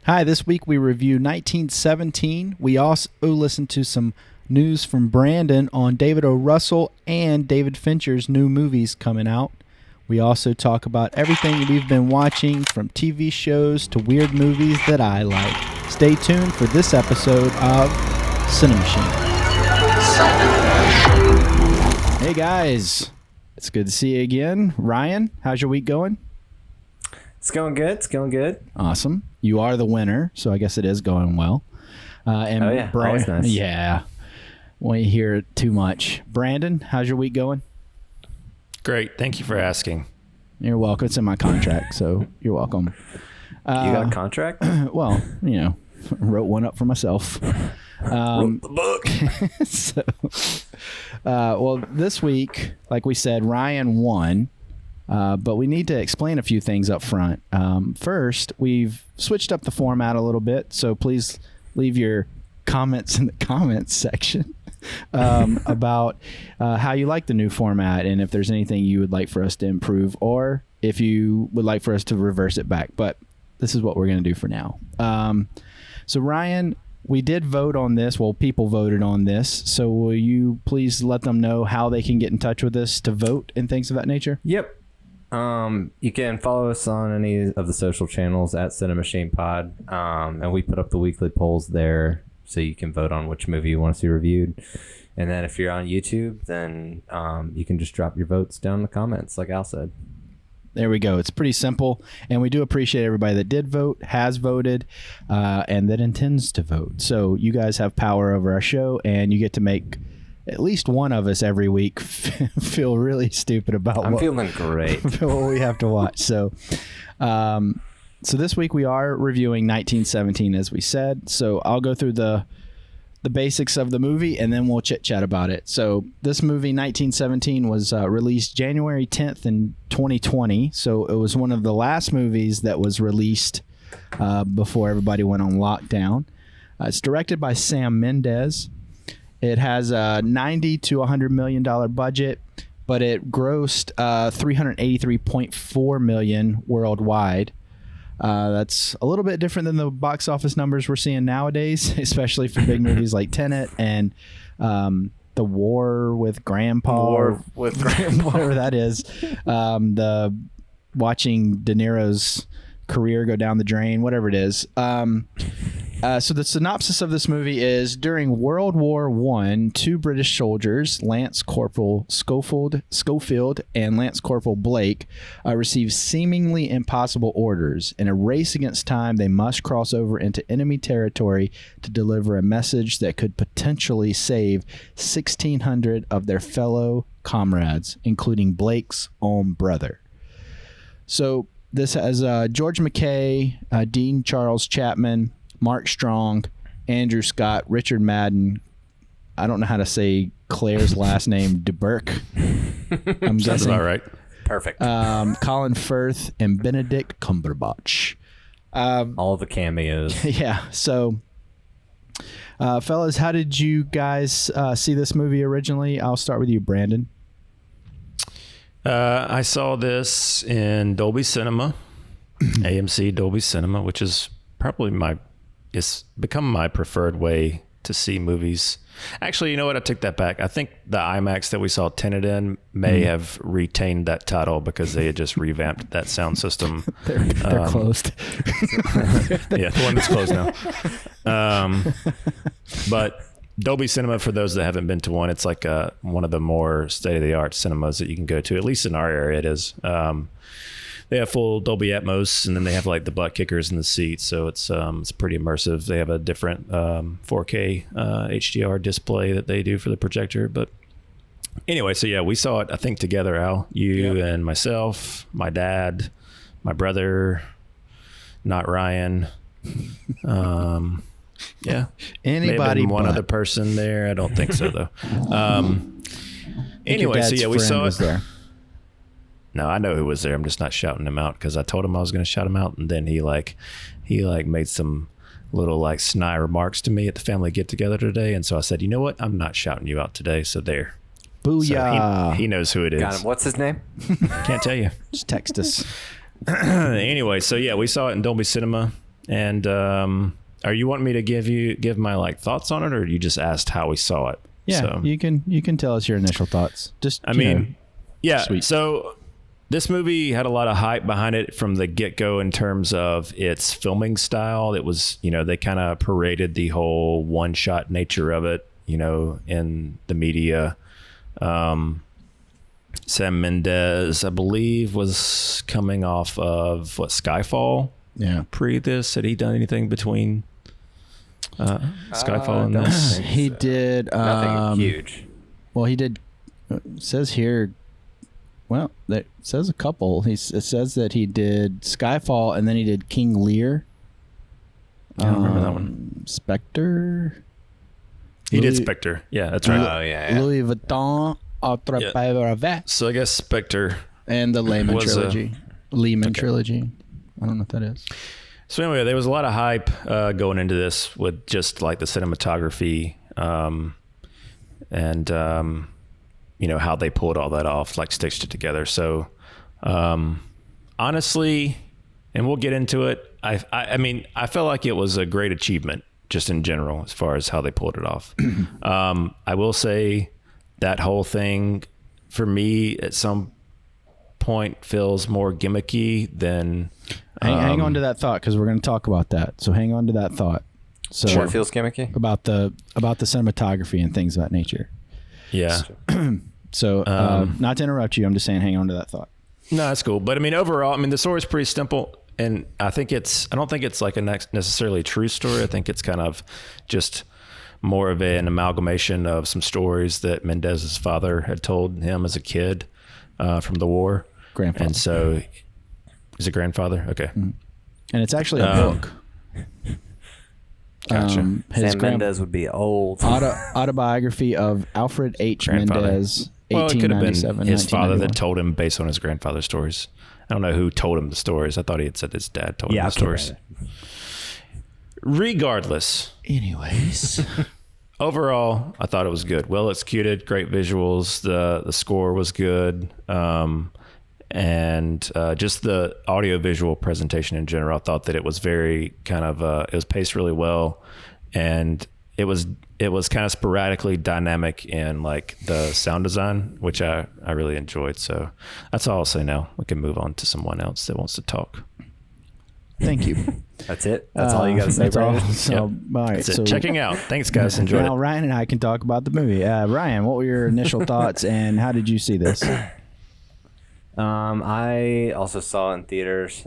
Hi, this week we review 1917. We also listen to some news from Brandon on David O. Russell and David Fincher's new movies coming out. We also talk about everything we've been watching, from TV shows to weird movies that I like. Stay tuned for this episode of CiNEMACHiNE. Hey guys, it's good to see you again. Ryan, how's your week going? It's going good. It's going good. Awesome. You are the winner, so I guess it is going well. And always nice. Yeah. Won't you hear it too much. Brandon, how's your week going? Great. Thank you for asking. You're welcome. It's in my contract, so you're welcome. You got a contract? Well, wrote one up for myself. Wrote the book. Well, this week, like we said, Ryan won. But we need to explain a few things up front. First, we've switched up the format a little bit, so please leave your comments in the comments section about how you like the new format and if there's anything you would like for us to improve or if you would like for us to reverse it back. But this is what we're going to do for now. So, Ryan, we did vote on this. Well, people voted on this. So will you please let them know how they can get in touch with us to vote and things of that nature? Yep. You can follow us on any of the social channels at CiNEMACHiNE and we put up the weekly polls there so you can vote on which movie you want to see reviewed. And then if you're on YouTube, then you can just drop your votes down in the comments, like Al said. There we go. It's pretty simple, and we do appreciate everybody that did vote, has voted, and that intends to vote. So you guys have power over our show, and you get to make at least one of us every week feel really stupid about I'm feeling great. what we have to watch. So this week we are reviewing 1917, as we said. So I'll go through the basics of the movie, and then we'll chit-chat about it. So this movie, 1917, was released January 10th in 2020. So it was one of the last movies that was released before everybody went on lockdown. It's directed by Sam Mendes. It has a $90 to $100 million budget, but it grossed $383.4 million worldwide. That's a little bit different than the box office numbers we're seeing nowadays, especially for big movies like Tenet and The War with Grandpa, whatever that is. The watching De Niro's career go down the drain, whatever it is. So the synopsis of this movie is: during World War I, two British soldiers, Lance Corporal Schofield and Lance Corporal Blake, receive seemingly impossible orders. In a race against time, they must cross over into enemy territory to deliver a message that could potentially save 1,600 of their fellow comrades, including Blake's own brother. So this has George McKay, Dean Charles Chapman, Mark Strong, Andrew Scott, Richard Madden. I don't know how to say Claire's last name, DeBurke. I'm Sounds guessing. about right. Perfect. Colin Firth and Benedict Cumberbatch. All the cameos. Yeah. So, fellas, how did you guys see this movie originally? I'll start with you, Brandon. I saw this in Dolby Cinema, AMC Dolby Cinema, which is probably it's become my preferred way to see movies. Actually, you know what? I take that back. I think the IMAX that we saw Tenet in may have retained that title because they had just revamped that sound system. They're closed. Yeah, the one that's closed now. But Dolby Cinema, for those that haven't been to one, it's like one of the more state-of-the-art cinemas that you can go to. At least in our area, it is. They have full Dolby Atmos, and then they have like the butt kickers in the seats, so it's pretty immersive. They have a different 4K HDR display that they do for the projector. But anyway, so yeah, we saw it, I think, together, Al. You and myself, my dad, my brother, not Ryan. Yeah. Anybody one other person there. I don't think so, though. Anyway, so yeah, we saw it. There. No, I know who was there. I'm just not shouting him out because I told him I was going to shout him out, and then he made some little like snide remarks to me at the family get together today, and so I said, you know what? I'm not shouting you out today. So there. Booyah! So he knows who it is. Got him. What's his name? Can't tell you. Just text us. Anyway, so yeah, we saw it in Dolby Cinema. And are you wanting me to give my like thoughts on it, or you just asked how we saw it? Yeah, So, you can tell us your initial thoughts. Just yeah. sweet. So this movie had a lot of hype behind it from the get-go in terms of its filming style. It was, they kind of paraded the whole one-shot nature of it, in the media. Sam Mendes, I believe, was coming off of Skyfall. Yeah. Pre this, had he done anything between Skyfall and this? He did Nothing huge. Well, he did. It says here. Well, it says a couple. It says that he did Skyfall and then he did King Lear. I don't remember that one. Spectre. He did Spectre. Yeah, that's right. Oh yeah. Louis Vuitton. So I guess Spectre and the Lehman was trilogy. Trilogy. I don't know what that is. So anyway, there was a lot of hype going into this with just like the cinematography and how they pulled all that off, like stitched it together. So honestly, and we'll get into it, I mean, I felt like it was a great achievement just in general as far as how they pulled it off. I will say that whole thing for me at some point feels more gimmicky than hang on to that thought, because we're going to talk about that. So hang on to that thought. So Sure, it feels gimmicky about the cinematography and things of that nature. Yeah. So not to interrupt you, I'm just saying hang on to that thought. No, that's cool. But I mean, overall, the story is pretty simple, and I don't think it's like a necessarily true story. I think it's kind of just more of an amalgamation of some stories that Mendes's father had told him as a kid from the war. Grandfather. And so, is it grandfather? Okay. Mm-hmm. And it's actually a book. Gotcha. Sam Mendes would be old. Autobiography of Alfred H. Mendes, Well, it could have been 1897, his father 1991. that told him based on his grandfather's stories. I don't know who told him the stories. I thought he had said his dad told him the stories. Regardless. Anyways. Overall, I thought it was good. Well executed, great visuals. The score was good. And just the audio visual presentation in general, I thought that it was very kind of, it was paced really well. And it was kind of sporadically dynamic in like the sound design, which I really enjoyed. So that's all I'll say now. We can move on to someone else that wants to talk. Thank you. That's it. That's all you got to say, Brandon. So, all right. That's it. So Checking out. Thanks, guys. Enjoyed now it. Ryan and I can talk about the movie. Ryan, what were your initial thoughts and how did you see this? I also saw it in theaters.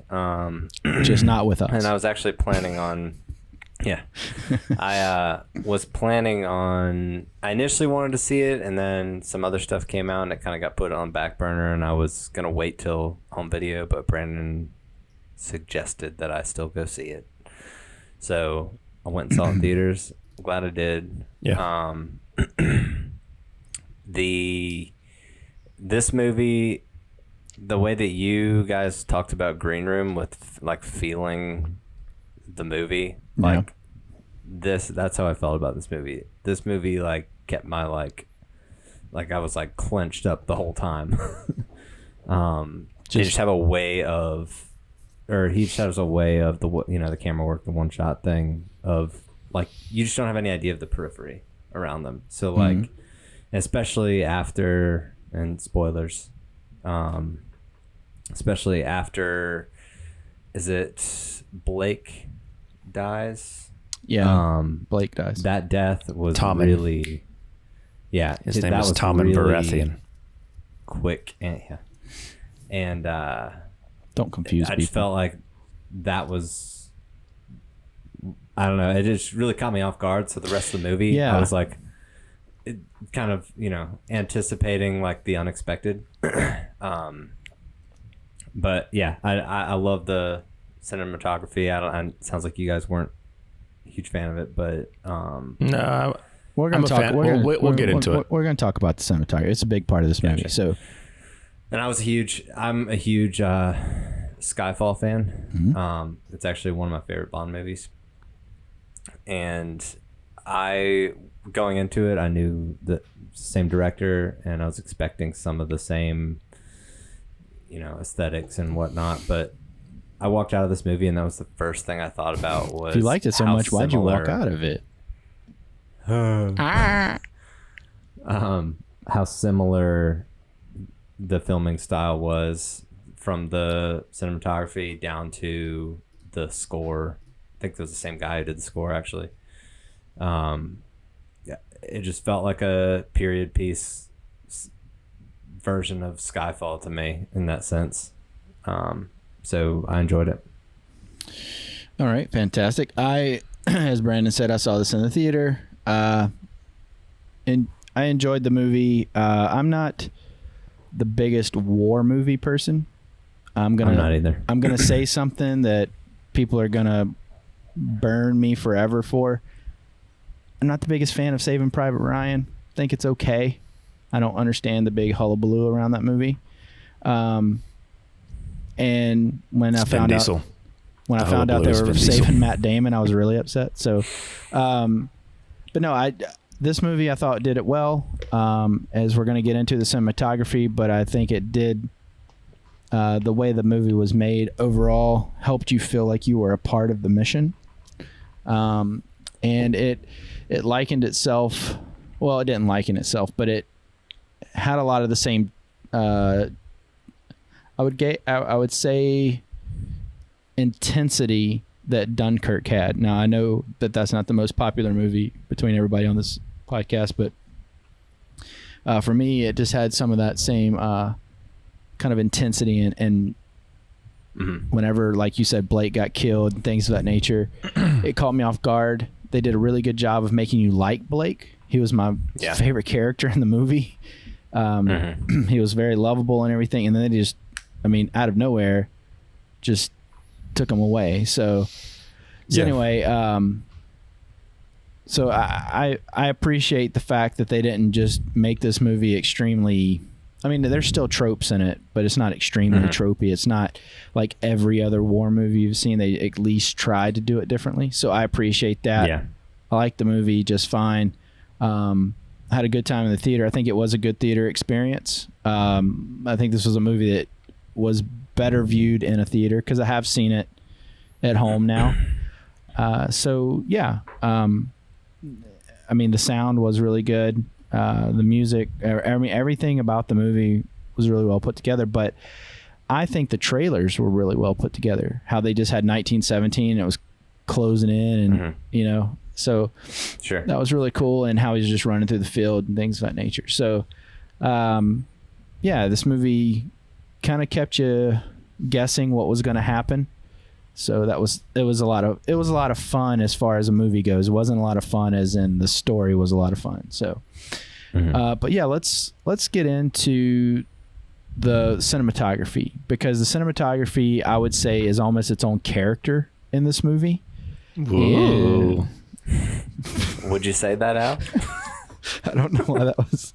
Just not with us. And I was actually planning on, I was planning on, I initially wanted to see it, and then some other stuff came out and it kind of got put on back burner, and I was going to wait till home video, but Brandon suggested that I still go see it. So I went and saw it in theaters. I'm glad I did. Yeah. This movie, the way that you guys talked about Green Room with like feeling the movie, like that's how I felt about this movie. This movie like kept my like I was like clenched up the whole time. They just have a way of, or he just has a way of the camera work, the one shot thing of like, you just don't have any idea of the periphery around them. So like, especially after, and spoilers, especially after, is it Blake dies? Yeah. Blake dies. That death was Tommen. really, His name was Tommen Baratheon. Quick and Don't confuse I people. just felt like that was, I don't know, it just really caught me off guard. So the rest of the movie, I was like, it kind of, anticipating like the unexpected. But yeah, I love the cinematography. It sounds like you guys weren't a huge fan of it, but No, we're going to talk. We'll get into it. We're going to talk about the cinematography. It's a big part of this movie. Gotcha. So, and I'm a huge Skyfall fan. Mm-hmm. It's actually one of my favorite Bond movies. And going into it, I knew the same director, and I was expecting some of the same, aesthetics and whatnot. But I walked out of this movie, and that was the first thing I thought about was. If you liked it so much, why'd you walk out of it? How similar the filming style was from the cinematography down to the score. I think it was the same guy who did the score, actually. Yeah, it just felt like a period piece version of Skyfall to me in that sense. So I enjoyed it. All right, fantastic. As Brandon said, I saw this in the theater. And I enjoyed the movie. I'm not the biggest war movie person. I'm not either. I'm gonna say something that people are gonna burn me forever for. I'm not the biggest fan of Saving Private Ryan. I think it's okay. I don't understand the big hullabaloo around that movie. And when I found out they were saving Matt Damon, I was really upset. So, but no, this movie I thought did it well. As we're going to get into the cinematography, but I think it did. The way the movie was made overall helped you feel like you were a part of the mission. And it likened itself. Well, it didn't liken itself, but it had a lot of the same. I would say intensity that Dunkirk had. Now, I know that that's not the most popular movie between everybody on this podcast, but for me, it just had some of that same kind of intensity and whenever, like you said, Blake got killed and things of that nature, it caught me off guard. They did a really good job of making you like Blake. He was my favorite character in the movie. He was very lovable and everything, and then they just, out of nowhere, just took him away. So anyway, so I appreciate the fact that they didn't just make this movie extremely. There's still tropes in it, but it's not extremely tropey. It's not like every other war movie you've seen. They at least tried to do it differently. So I appreciate that. Yeah. I liked the movie just fine. I had a good time in the theater. I think it was a good theater experience. I think this was a movie that was better viewed in a theater because I have seen it at home now. So yeah, the sound was really good. The music, everything about the movie was really well put together, but I think the trailers were really well put together. How they just had 1917 and it was closing in and, so sure, that was really cool. And how he's just running through the field and things of that nature. So, this movie kind of kept you guessing what was going to happen. So it was a lot of fun as far as a movie goes. It wasn't a lot of fun as in the story was a lot of fun. So, but yeah, let's get into the cinematography, because the cinematography, I would say, is almost its own character in this movie. Whoa. Would you say that, Al? I don't know why that was.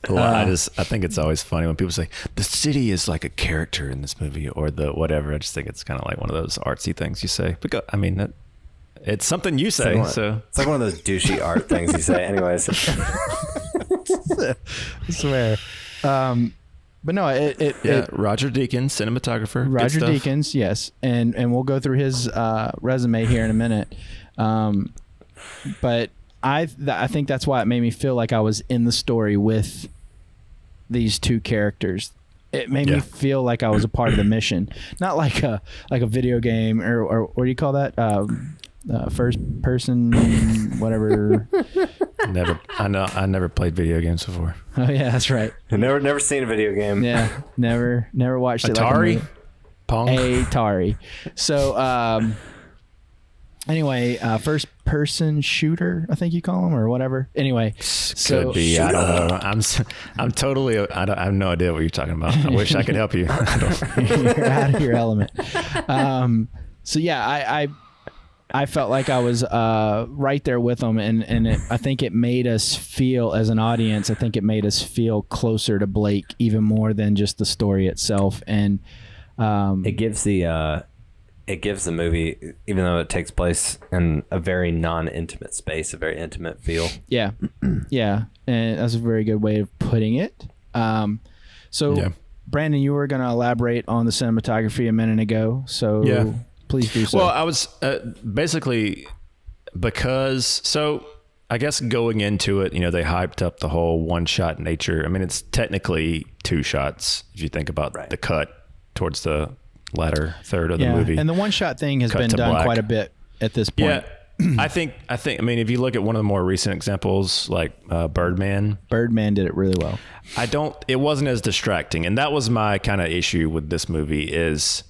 Well, I think it's always funny when people say the city is like a character in this movie or the whatever. I just think it's kind of like one of those artsy things you say. But it's something you say. It's like one of those douchey art things you say. Anyways, I swear. But no, Roger Deakins, cinematographer. Roger Deakins, yes, and we'll go through his resume here in a minute. But I think that's why it made me feel like I was in the story with these two characters. It made me feel like I was a part of the mission, not like a video game or what do you call that? First person, whatever. I never played video games before. Oh yeah, that's right. I've never seen a video game. Yeah, never watched it. Atari, Pong, Atari. So anyway, first person shooter, I think you call them, or whatever. Anyway, could be. I don't know. I'm totally. I have no idea what you're talking about. I wish I could help you. You're out of your element. So yeah, I felt like I was right there with them, and I think it made us feel, as an audience, I think it made us feel closer to Blake even more than just the story itself. And it gives the movie, even though it takes place in a very non-intimate space, a very intimate feel. Yeah, yeah, and that's a very good way of putting it. Brandon, you were going to elaborate on the cinematography a minute ago, so Yeah. please do so. Well, I was basically so I guess going into it, they hyped up the whole one shot nature. I mean, it's technically 2 shots if you think about the cut towards the latter third of the movie. And the one shot thing has been done quite a bit at this point. Yeah. I think, I mean, if you look at one of the more recent examples, like Birdman did it really well. it wasn't as distracting. And that was my kind of issue with this movie is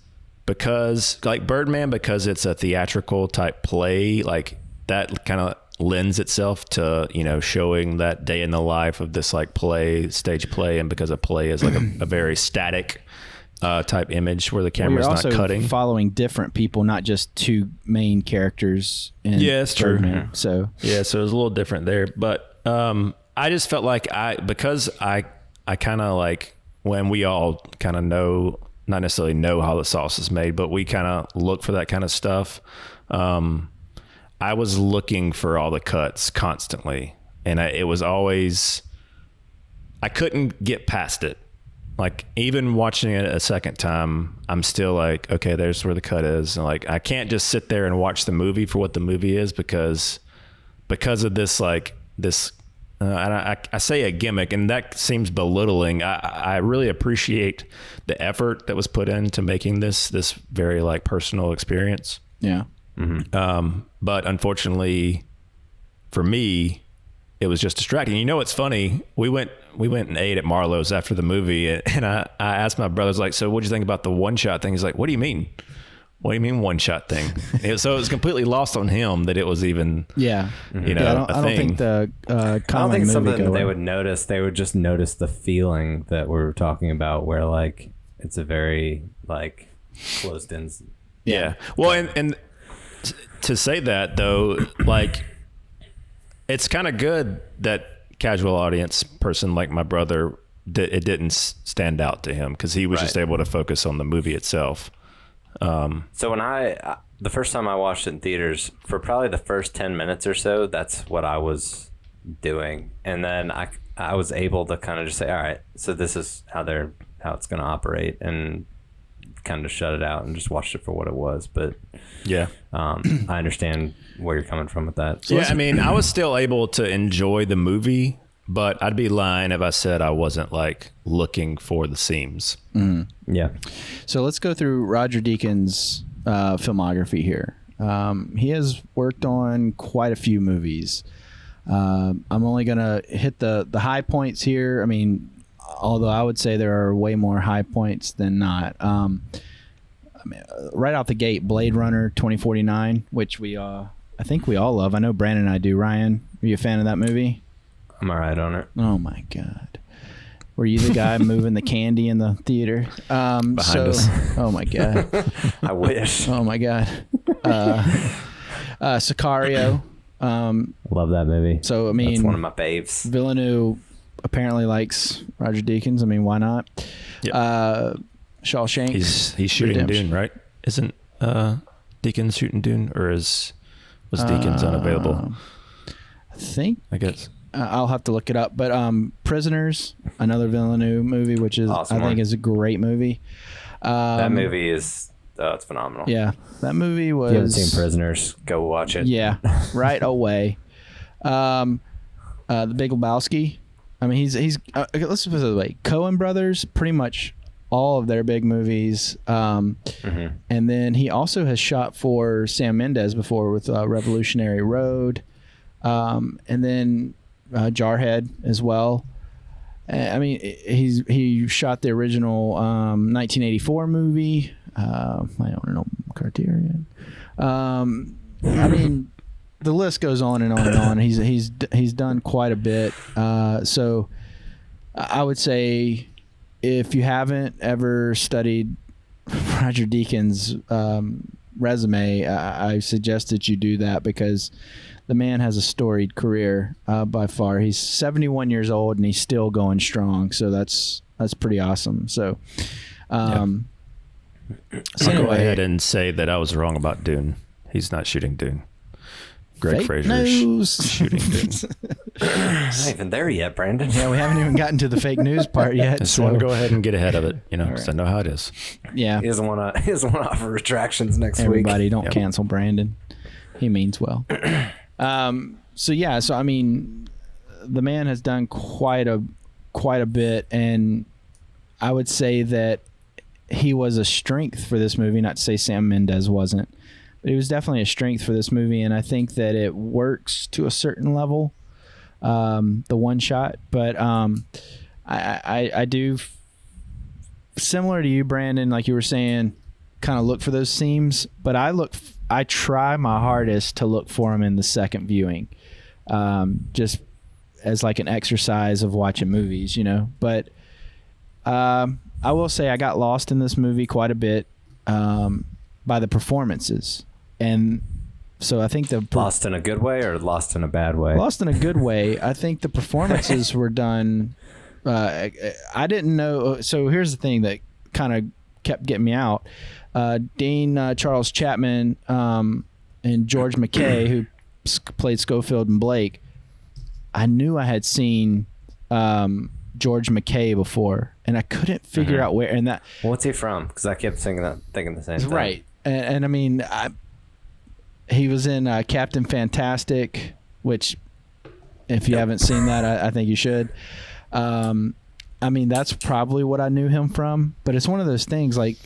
because like Birdman, because it's a theatrical type play, like that kind of lends itself to, showing that day in the life of this like stage play. And because a play is like a very static type image where the camera's not cutting. Following different people, not just 2 main characters. It's true. Birdman, so it was a little different there, but I just felt like because I kind of like when we all kind of know, not necessarily know how the sauce is made, but we kind of look for that kind of stuff. I was looking for all the cuts constantly, and it was always, I couldn't get past it. Like even watching it a second time, I'm still like, okay, there's where the cut is. And like, I can't just sit there and watch the movie for what the movie is because of this, like this, and I say a gimmick, and that seems belittling. I really appreciate the effort that was put into making this very like personal experience. Yeah. Mm-hmm. But unfortunately for me, it was just distracting. It's funny. We went and ate at Marlowe's after the movie, and I asked my brothers, like, so what'd you think about the one shot thing? He's like, what do you mean? What do you mean one shot thing? So it was completely lost on him that it was even, I don't think the I don't think something they would notice. They would just notice the feeling that we're talking about, where like it's a very like closed in. Yeah. Well, and to say that though, like it's kind of good that casual audience person like my brother, it didn't stand out to him because he was just able to focus on the movie itself. So when the first time I watched it in theaters, for probably the first 10 minutes or so, that's what I was doing. And then I was able to kind of just say, all right, so this is how it's going to operate, and kind of shut it out and just watched it for what it was. But yeah, I understand where you're coming from with that. So I mean, I was still able to enjoy the movie, but I'd be lying if I said I wasn't like looking for the seams. Yeah. So let's go through Roger Deakins' filmography here. He has worked on quite a few movies. I'm only going to hit the high points here. I mean, although I would say there are way more high points than not. I mean, right out the gate, Blade Runner 2049, which I think we all love. I know Brandon and I do. Ryan, are you a fan of that movie? I'm all right on it. Oh my God. Were you the guy moving the candy in the theater? Behind us. Oh my God. I wish. Oh my God. Sicario. Love that movie. So, I mean, that's one of my faves. Villeneuve apparently likes Roger Deakins. I mean, why not? Yep. Shawshank. He's shooting Redemption. Dune, right? Isn't Deakins shooting Dune, or was Deakins unavailable? I guess. I'll have to look it up. But Prisoners, another Villeneuve movie, which is awesome I think is a great movie. That movie is it's phenomenal. Yeah, that movie was. If you haven't seen Prisoners, go watch it. Yeah, right away. The Big Lebowski. I mean, he's let's put it this way. Coen Brothers, pretty much all of their big movies. And then he also has shot for Sam Mendes before with Revolutionary Road. And then Jarhead as well. I mean, he shot the original 1984 movie. I don't know, Criterion. I mean, the list goes on and on and on. He's done quite a bit. So I would say if you haven't ever studied Roger Deakins' resume, I suggest that you do that, because the man has a storied career by far. He's 71 years old and he's still going strong. So that's pretty awesome. So, I'll go ahead and say that I was wrong about Dune. He's not shooting Dune. Greg Fraser's shooting Dune. Not even there yet, Brandon. Yeah, we haven't even gotten to the fake news part yet. Just want to go ahead and get ahead of it, because I know how it is. Yeah. He doesn't want to offer retractions next week. Everybody, don't cancel Brandon. He means well. So I mean, the man has done quite a bit, and I would say that he was a strength for this movie. Not to say Sam Mendes wasn't, but he was definitely a strength for this movie, and I think that it works to a certain level. The one shot, but I do, similar to you, Brandon, like you were saying, kind of look for those seams, but I try my hardest to look for them in the second viewing, just as like an exercise of watching movies, but I will say I got lost in this movie quite a bit by the performances, and so I think lost in a good way or lost in a bad way? Lost in a good way. I think the performances were done. I didn't know. So here's the thing that kind of kept getting me out. Dean Charles Chapman and George McKay, who played Schofield and Blake. I knew I had seen George McKay before, and I couldn't figure out where. And that. Well, what's he from? Because I kept thinking the same thing. Right, and I mean, he was in Captain Fantastic, which, if you haven't seen that, I think you should. I mean, that's probably what I knew him from. But it's one of those things, like,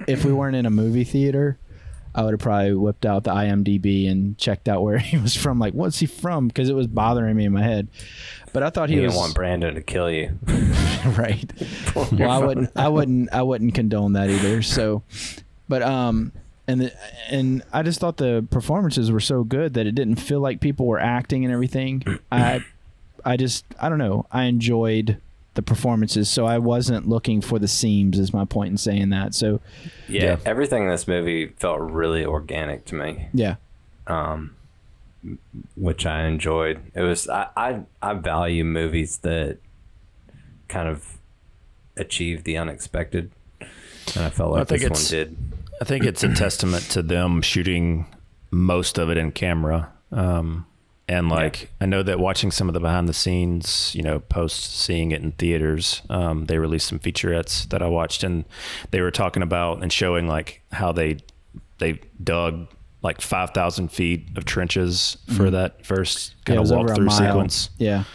if we weren't in a movie theater, I would have probably whipped out the IMDb and checked out where he was from. Like, what's he from? Because it was bothering me in my head. But I thought he didn't want Brandon to kill you. Right. Well, I wouldn't condone that either. So, but and I just thought the performances were so good that it didn't feel like people were acting and everything. I don't know. I enjoyed the performances, so I wasn't looking for the seams, is my point in saying that. So yeah, everything in this movie felt really organic to me. Yeah. Which I enjoyed. It was I value movies that kind of achieve the unexpected, and I felt like this one did. I think it's a testament to them shooting most of it in camera. And I know that watching some of the behind the scenes, post seeing it in theaters, they released some featurettes that I watched, and they were talking about and showing how they dug 5,000 feet of trenches for that first kind of walkthrough sequence. Yeah.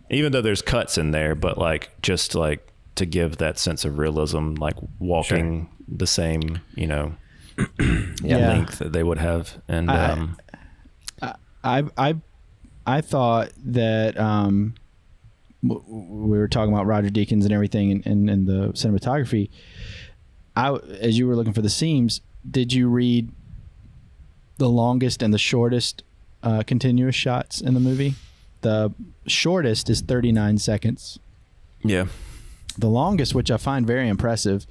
Even though there's cuts in there, but just to give that sense of realism, walking the same, length that they would have. And, I thought that we were talking about Roger Deakins and everything and the cinematography. As you were looking for the seams, did you read the longest and the shortest continuous shots in the movie? The shortest is 39 seconds. Yeah. The longest, which I find very impressive,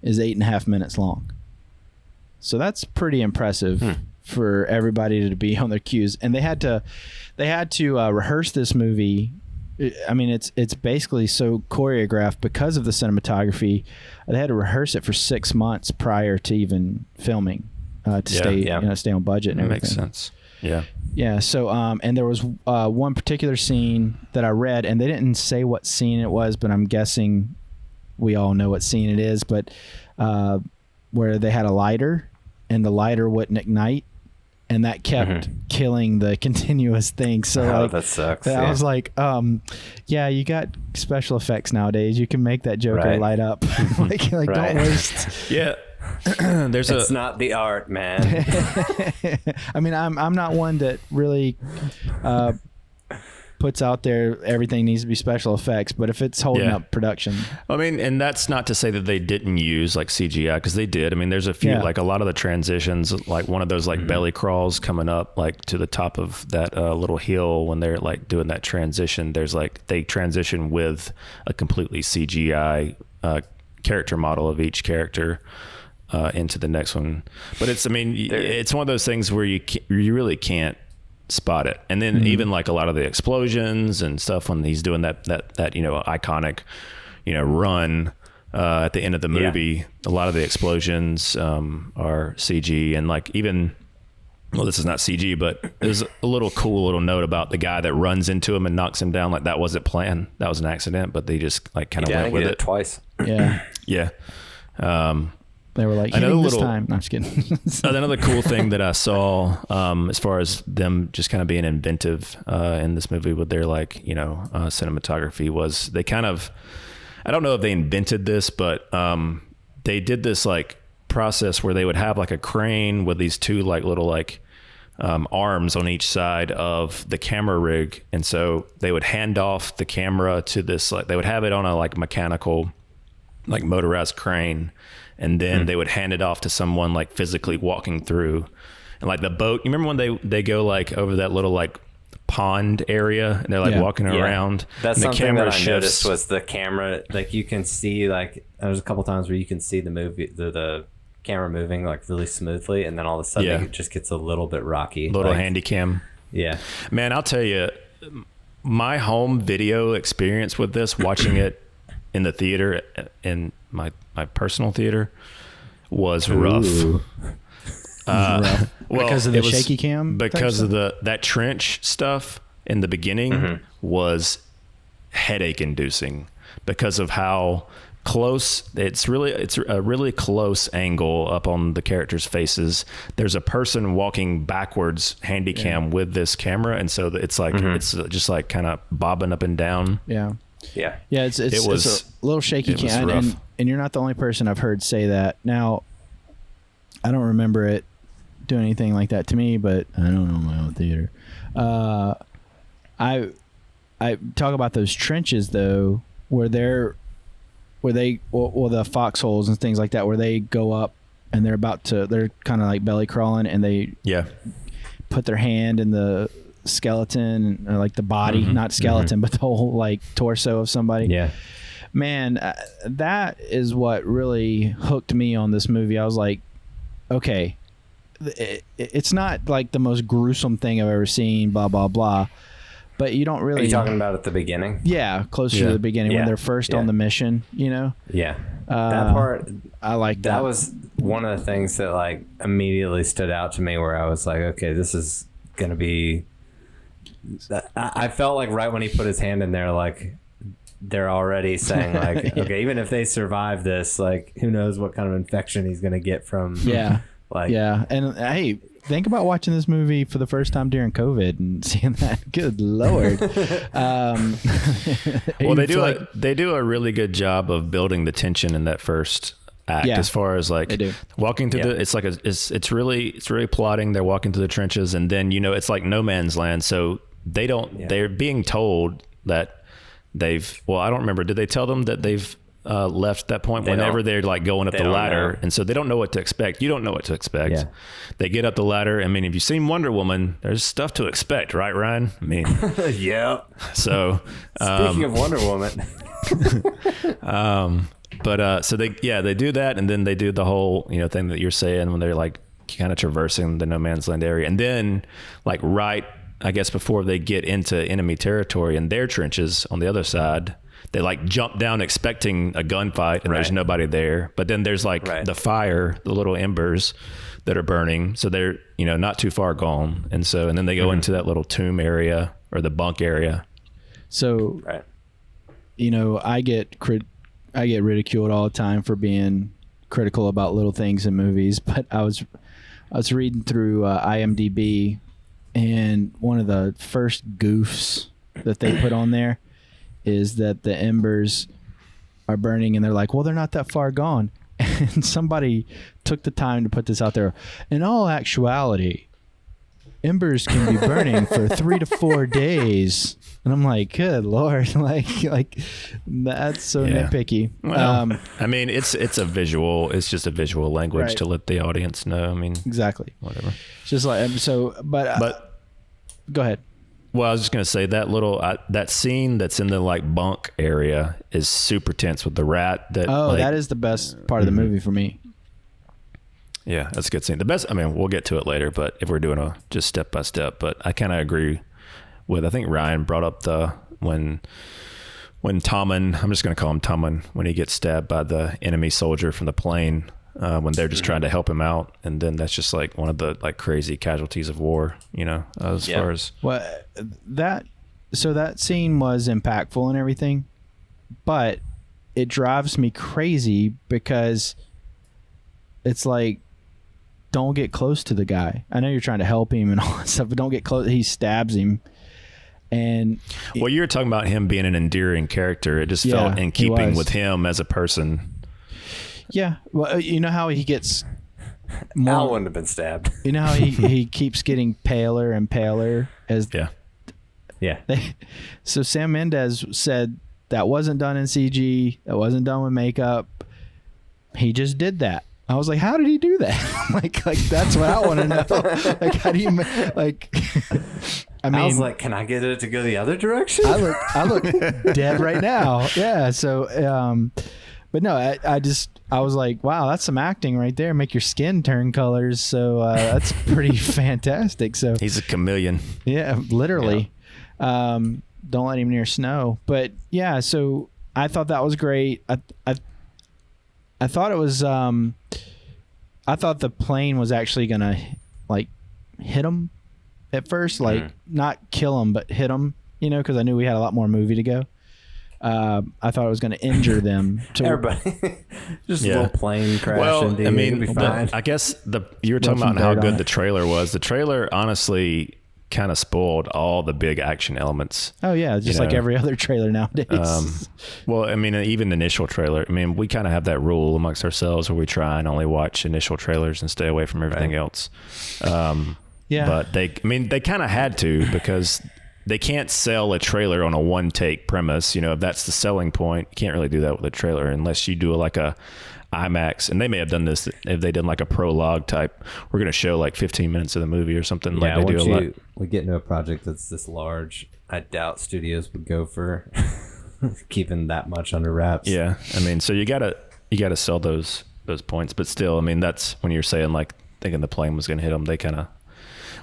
is 8.5 minutes long. So that's pretty impressive for everybody to be on their cues. And they had to rehearse this movie. I mean, it's basically so choreographed because of the cinematography. They had to rehearse it for 6 months prior to even filming to stay on budget and everything. Makes sense. Yeah. Yeah. So, and there was one particular scene that I read, and they didn't say what scene it was, but I'm guessing we all know what scene it is. But where they had a lighter, and the lighter wouldn't ignite, and that kept killing the continuous thing. So that sucks. I was like, yeah, you got special effects nowadays. You can make that Joker light up. Don't waste. Yeah. It's not the art, man. I mean, I'm not one that really puts out there everything needs to be special effects, but if it's holding up production. I mean, and that's not to say that they didn't use CGI, because they did. I mean, there's a few, a lot of the transitions, one of those belly crawls coming up to the top of that little hill when they're doing that transition. There's they transition with a completely CGI character model of each character into the next one. But it's one of those things where you really can't spot it. And then even a lot of the explosions and stuff when he's doing that iconic run at the end of the movie, a lot of the explosions are CG, and even well, this is not CG, but there's a little cool little note about the guy that runs into him and knocks him down. Like that wasn't planned. That was an accident, but they just like kind of went with it twice. Yeah. Yeah. They were like, hitting this time. No, I'm just kidding. Another cool thing that I saw, as far as them just kind of being inventive in this movie with their cinematography was they kind of, I don't know if they invented this, but they did this like process where they would have like a crane with these two like little like arms on each side of the camera rig. And so they would hand off the camera to this, like they would have it on a like mechanical, like motorized crane. And then they would hand it off to someone like physically walking through. And like the boat, you remember when they go like over that little like pond area and they're like walking around? That's and the something camera that I shifts. noticed was the camera, like you can see like, there's a couple times where you can see the movie, the camera moving like really smoothly. And then all of a sudden it just gets a little bit rocky. Little like, handy cam. Yeah. Man, I'll tell you, my home video experience with this, watching it in the theater, in my personal theater, was rough. Well, because of the shaky cam? Because of that trench stuff in the beginning was headache inducing because of how close it's a really close angle up on the characters' faces. There's a person walking backwards handy cam with this camera, and so it's like it's just like kind of bobbing up and down. Yeah. Yeah. Yeah, it's a little shaky cam, and you're not the only person I've heard say that. Now, I don't remember it doing anything like that to me, but I don't know my own theater. I talk about those trenches though, where the foxholes and things like that, where they go up and they're kind of like belly crawling, and they put their hand in the skeleton, or like the body, not skeleton, but the whole like torso of somebody. Yeah. Man, that is what really hooked me on this movie. I was like, okay, it's not like the most gruesome thing I've ever seen, blah, blah, blah. But you don't really... Are you talking about at the beginning? Yeah, closer to the beginning when they're first on the mission, you know? Yeah. That part... I like that. That was one of the things that like immediately stood out to me, where I was like, okay, this is going to be... I felt like right when he put his hand in there, like they're already saying like, okay, even if they survive this, like who knows what kind of infection he's going to get from... Like, and hey, think about watching this movie for the first time during COVID and seeing that. Good Lord. Well, they do a really good job of building the tension in that first act, as far as like walking through the, it's like it's really plotting. They're walking through the trenches, and then it's like no man's land. So they're being told that I don't remember. Did they tell them that they've left that point? Whenever they're like going up the ladder, and so they don't know what to expect. You don't know what to expect. Yeah. They get up the ladder. I mean, if you've seen Wonder Woman, there's stuff to expect, right, Ryan? I mean, yeah. So speaking of Wonder Woman, so they do that, and then they do the whole thing that you're saying when they're like kind of traversing the no man's land area, and then like right, I guess before they get into enemy territory in their trenches on the other side, they like jump down expecting a gunfight, and there's nobody there. But then there's like the fire, the little embers that are burning. So they're, not too far gone. And then they go into that little tomb area or the bunk area. So, I get ridiculed all the time for being critical about little things in movies. But I was reading through IMDb, and one of the first goofs that they put on there is that the embers are burning, and they're like, well, they're not that far gone. And somebody took the time to put this out there. In all actuality, embers can be burning for 3 to 4 days. And I'm like, good Lord, like that's so nitpicky. Well, I mean, it's just a visual language to let the audience know. I mean, exactly. Whatever. It's just like, but go ahead. Well, I was just going to say that that scene that's in the like bunk area is super tense with the rat. That is the best part of the movie for me. Yeah, that's a good scene. The best, I mean, we'll get to it later, but if we're doing just step by step, but I kind of agree with, I think Ryan brought up when Tommen, I'm just going to call him Tommen, when he gets stabbed by the enemy soldier from the plane, when they're just trying to help him out, and then that's just like one of the like crazy casualties of war, as far as that scene was impactful and everything, but it drives me crazy because it's like, don't get close to the guy. I know you're trying to help him and all that stuff, but don't get close. He stabs him. And well, you're talking about him being an endearing character. It just felt in keeping with him as a person. Yeah. Well, you know how he gets more, Al wouldn't have been stabbed. You know how he keeps getting paler and paler as so Sam Mendes said that wasn't done in CG, that wasn't done with makeup. He just did that. I was like, how did he do that? like that's what I want to know. Like, how do you like? I mean, I was like, can I get it to go the other direction? I look dead right now. Yeah. So, but no, I was like, wow, that's some acting right there. Make your skin turn colors. So that's pretty fantastic. So he's a chameleon. Yeah, literally. Yeah. Don't let him near snow. But yeah, so I thought that was great. I thought it was. I thought the plane was actually gonna like hit him at first, like not kill him, but hit him. Because I knew we had a lot more movie to go. I thought it was going to injure them. Everybody, just a little plane crash. Well, I mean, I guess you were talking about how good the trailer was. The trailer honestly kind of spoiled all the big action elements. Oh yeah, just like every other trailer nowadays. Well, I mean, even the initial trailer. I mean, we kind of have that rule amongst ourselves where we try and only watch initial trailers and stay away from everything else. But they kind of had to, because they can't sell a trailer on a one take premise. If that's the selling point, you can't really do that with a trailer unless you do like a IMAX. And they may have done this if they did like a prologue type. We're going to show like 15 minutes of the movie or something. Yeah, like they do a lot. We get into a project that's this large, I doubt studios would go for keeping that much under wraps. Yeah, I mean, so you gotta sell those points, but still, I mean, that's when you're saying like thinking the plane was going to hit them. They kind of,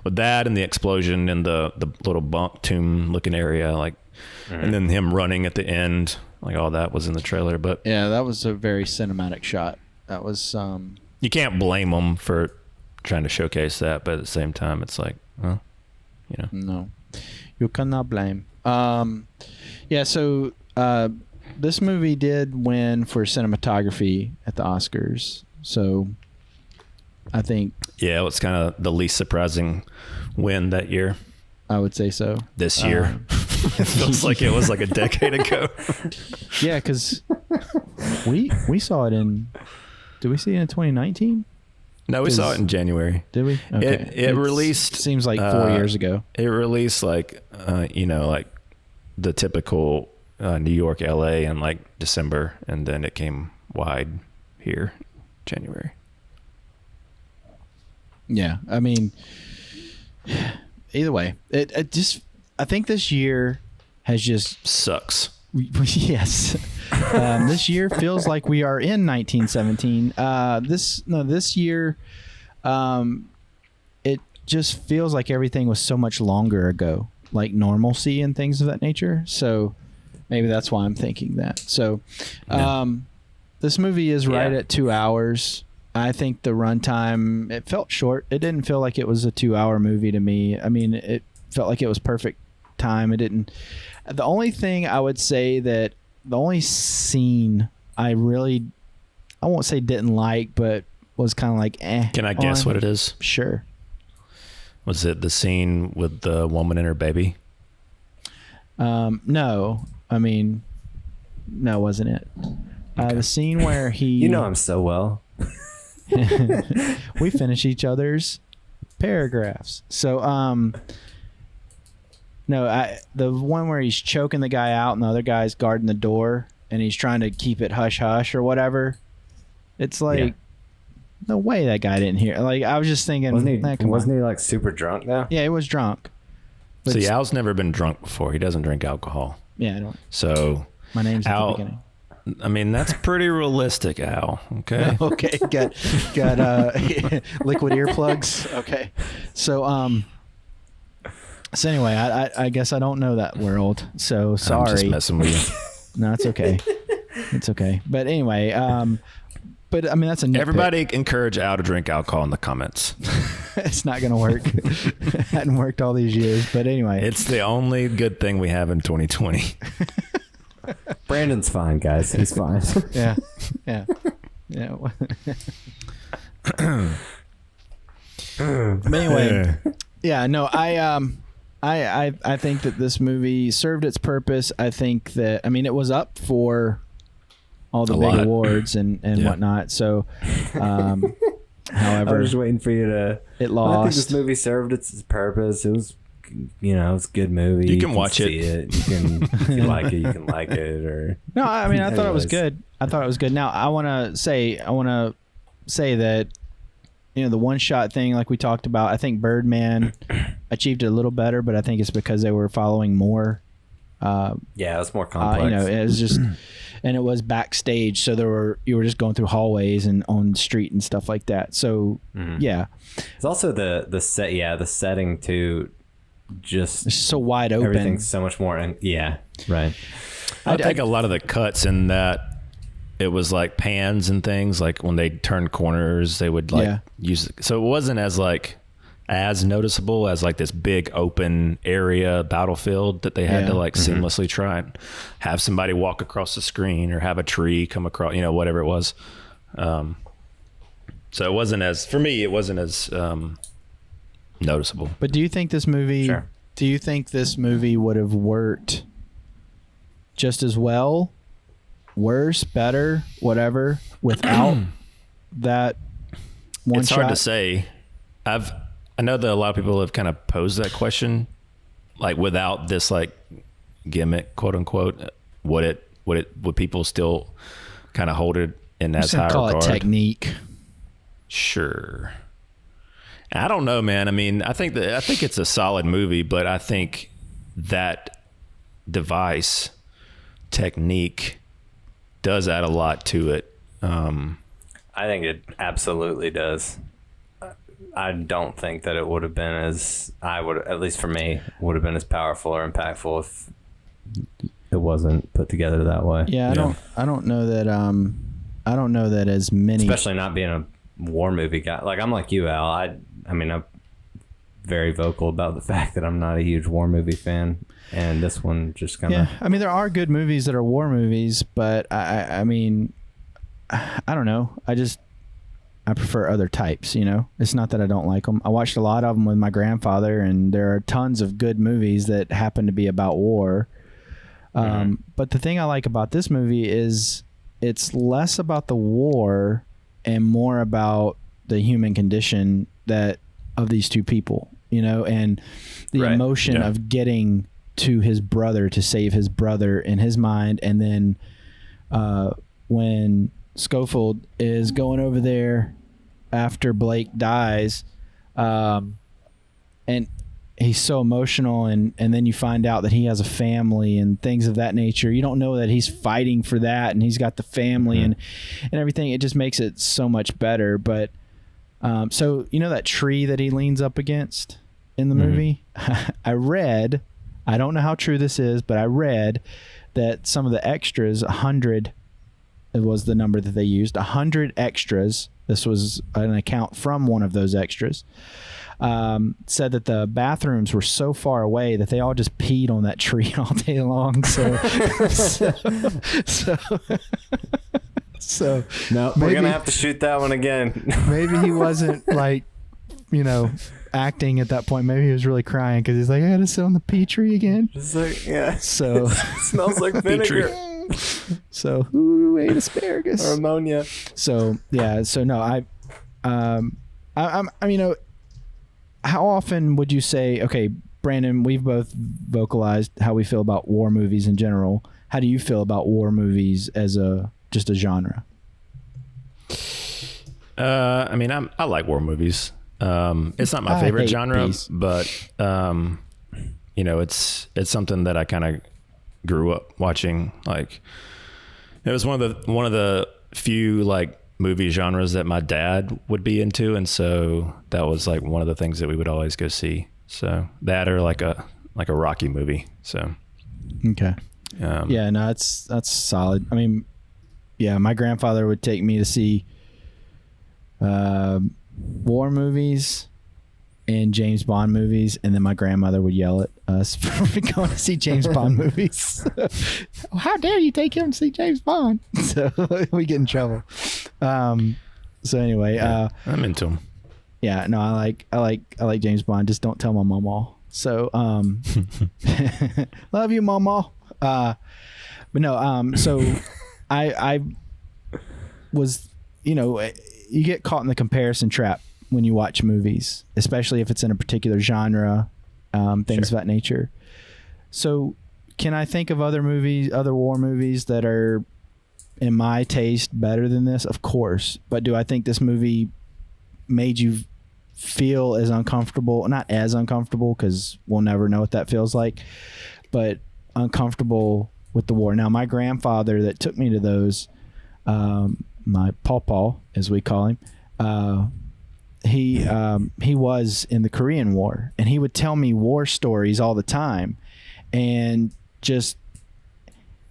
with that and the explosion in the little bunk tomb looking area, like, and then him running at the end, like all that was in the trailer. But yeah, that was a very cinematic shot. That was you can't blame them for trying to showcase that, but at the same time, it's like, well, no, you cannot blame. Yeah, so this movie did win for cinematography at the Oscars. So I think it was kind of the least surprising win that year. I would say so. This year. It feels like it was like a decade ago. Yeah, because we saw it in... Did we see it in 2019? No, we saw it in January. Did we? Okay. It released... Seems like 4 years ago. It released like, like the typical New York, LA in like December, and then it came wide here January. Yeah, I mean, either way, it just, I think this year has just sucks. Yes, this year feels like we are in 1917. This year, it just feels like everything was so much longer ago, like normalcy and things of that nature. So maybe that's why I'm thinking that. So, this movie is right at 2 hours. I think the runtime, it felt short. It didn't feel like it was a 2 hour movie to me. I mean, it felt like it was perfect time. It didn't. The only thing I would say that the only scene I won't say didn't like, but was kind of like, eh. Can I guess what it is? Sure. Was it the scene with the woman and her baby? No. I mean, no, wasn't it? The scene where he... You know him so well. We finish each other's paragraphs. So, no, the one where he's choking the guy out and the other guy's guarding the door and he's trying to keep it hush hush or whatever. It's like, no way that guy didn't hear. Like, I was just thinking, wasn't he like super drunk now? Yeah, he was drunk. But see, Al's never been drunk before. He doesn't drink alcohol. Yeah, I don't. So my name's at Al, the beginning. I mean, that's pretty realistic, Al. Okay. Okay. Got liquid earplugs. Okay. So anyway, I guess I don't know that world. So sorry. I'm just messing with you. No, it's okay. It's okay. But anyway, But I mean, that's a nitpick. Everybody encourage Al to drink alcohol in the comments. It's not going to work. Hadn't worked all these years. But anyway. It's the only good thing we have in 2020. Brandon's fine, guys. He's fine. Yeah. Yeah. Yeah. But anyway, yeah, no, I think that this movie served its purpose. I think that, I mean, it was up for all the big awards and whatnot. So, however, I was just waiting for you to. It lost. I think this movie served its purpose. It was, it was a good movie. You can watch it. You can, if you like it, you can like it. Or no, I mean, I thought it was good. I thought it was good. Now, I want to say that, the one shot thing, like we talked about, I think Birdman achieved it a little better, but I think it's because they were following more. Yeah, it was more complex. It was just, and it was backstage, so you were just going through hallways and on the street and stuff like that. So yeah, it's also the set. Yeah, the setting too. Just it's so wide open. Everything's so much more. And yeah, right. I think a lot of the cuts in that. It was like pans and things, like when they turned corners, they would use it. So it wasn't as noticeable as like this big open area battlefield that they had to seamlessly try and have somebody walk across the screen or have a tree come across, whatever it was. So it wasn't as noticeable. But do you think this movie? Sure. Do you think this movie would have worked just as well? Worse, better, whatever, without that one shot? It's hard to say. I know that a lot of people have kind of posed that question, like without this like gimmick, quote unquote, would people still kind of hold it in as high regard? Call it technique. Sure. I don't know, man. I mean, I think it's a solid movie, but I think that device technique does add a lot to it. I think it absolutely does. I don't think that it would have been at least for me, would have been as powerful or impactful if it wasn't put together that way. Yeah, I don't know that as many, especially not being a war movie guy. Like I'm like you, Al. I mean, I'm very vocal about the fact that I'm not a huge war movie fan. And this one just kind of... Yeah, I mean, there are good movies that are war movies, but I mean, I don't know. I prefer other types, It's not that I don't like them. I watched a lot of them with my grandfather, and there are tons of good movies that happen to be about war. But the thing I like about this movie is it's less about the war and more about the human condition of these two people, and the emotion of getting to his brother to save his brother in his mind. And then when Schofield is going over there after Blake dies, and he's so emotional, and then you find out that he has a family and things of that nature. You don't know that he's fighting for that, and he's got the family and everything. It just makes it so much better. But so that tree that he leans up against in the movie, I don't know how true this is, but I read that some of the extras, 100 was the number that they used, 100 extras, this was an account from one of those extras, said that the bathrooms were so far away that they all just peed on that tree all day long. So no, we're going to have to shoot that one again. Maybe he wasn't like, acting at that point. Maybe he was really crying because he's like, I gotta sit on the pea tree again. Just like, yeah. So it smells like vinegar. So who ate asparagus or ammonia? So yeah. So no, I'm how often would you say? Okay, Brandon, we've both vocalized how we feel about war movies in general. How do you feel about war movies as just a genre? I mean, I like war movies. It's not my favorite genre, but it's something that I kind of grew up watching. Like, it was one of the few like movie genres that my dad would be into, and so that was like one of the things that we would always go see. So that, or like a Rocky movie. So okay, yeah, no, that's solid. I mean, yeah, my grandfather would take me to see war movies and James Bond movies, and then my grandmother would yell at us for going to see James Bond movies. How dare you take him to see James Bond? So we get in trouble. So anyway, I'm into him. Yeah, no, I like James Bond. Just don't tell my mama. So love you, mama. But no, so I was, you get caught in the comparison trap when you watch movies, especially if it's in a particular genre, things of that nature. So can I think of other war movies that are, in my taste, better than this? Of course. But do I think this movie made you feel as uncomfortable? Not as uncomfortable, because we'll never know what that feels like, but uncomfortable with the war. Now, my grandfather that took me to those, my pawpaw, as we call him, he was in the Korean War, and he would tell me war stories all the time, and just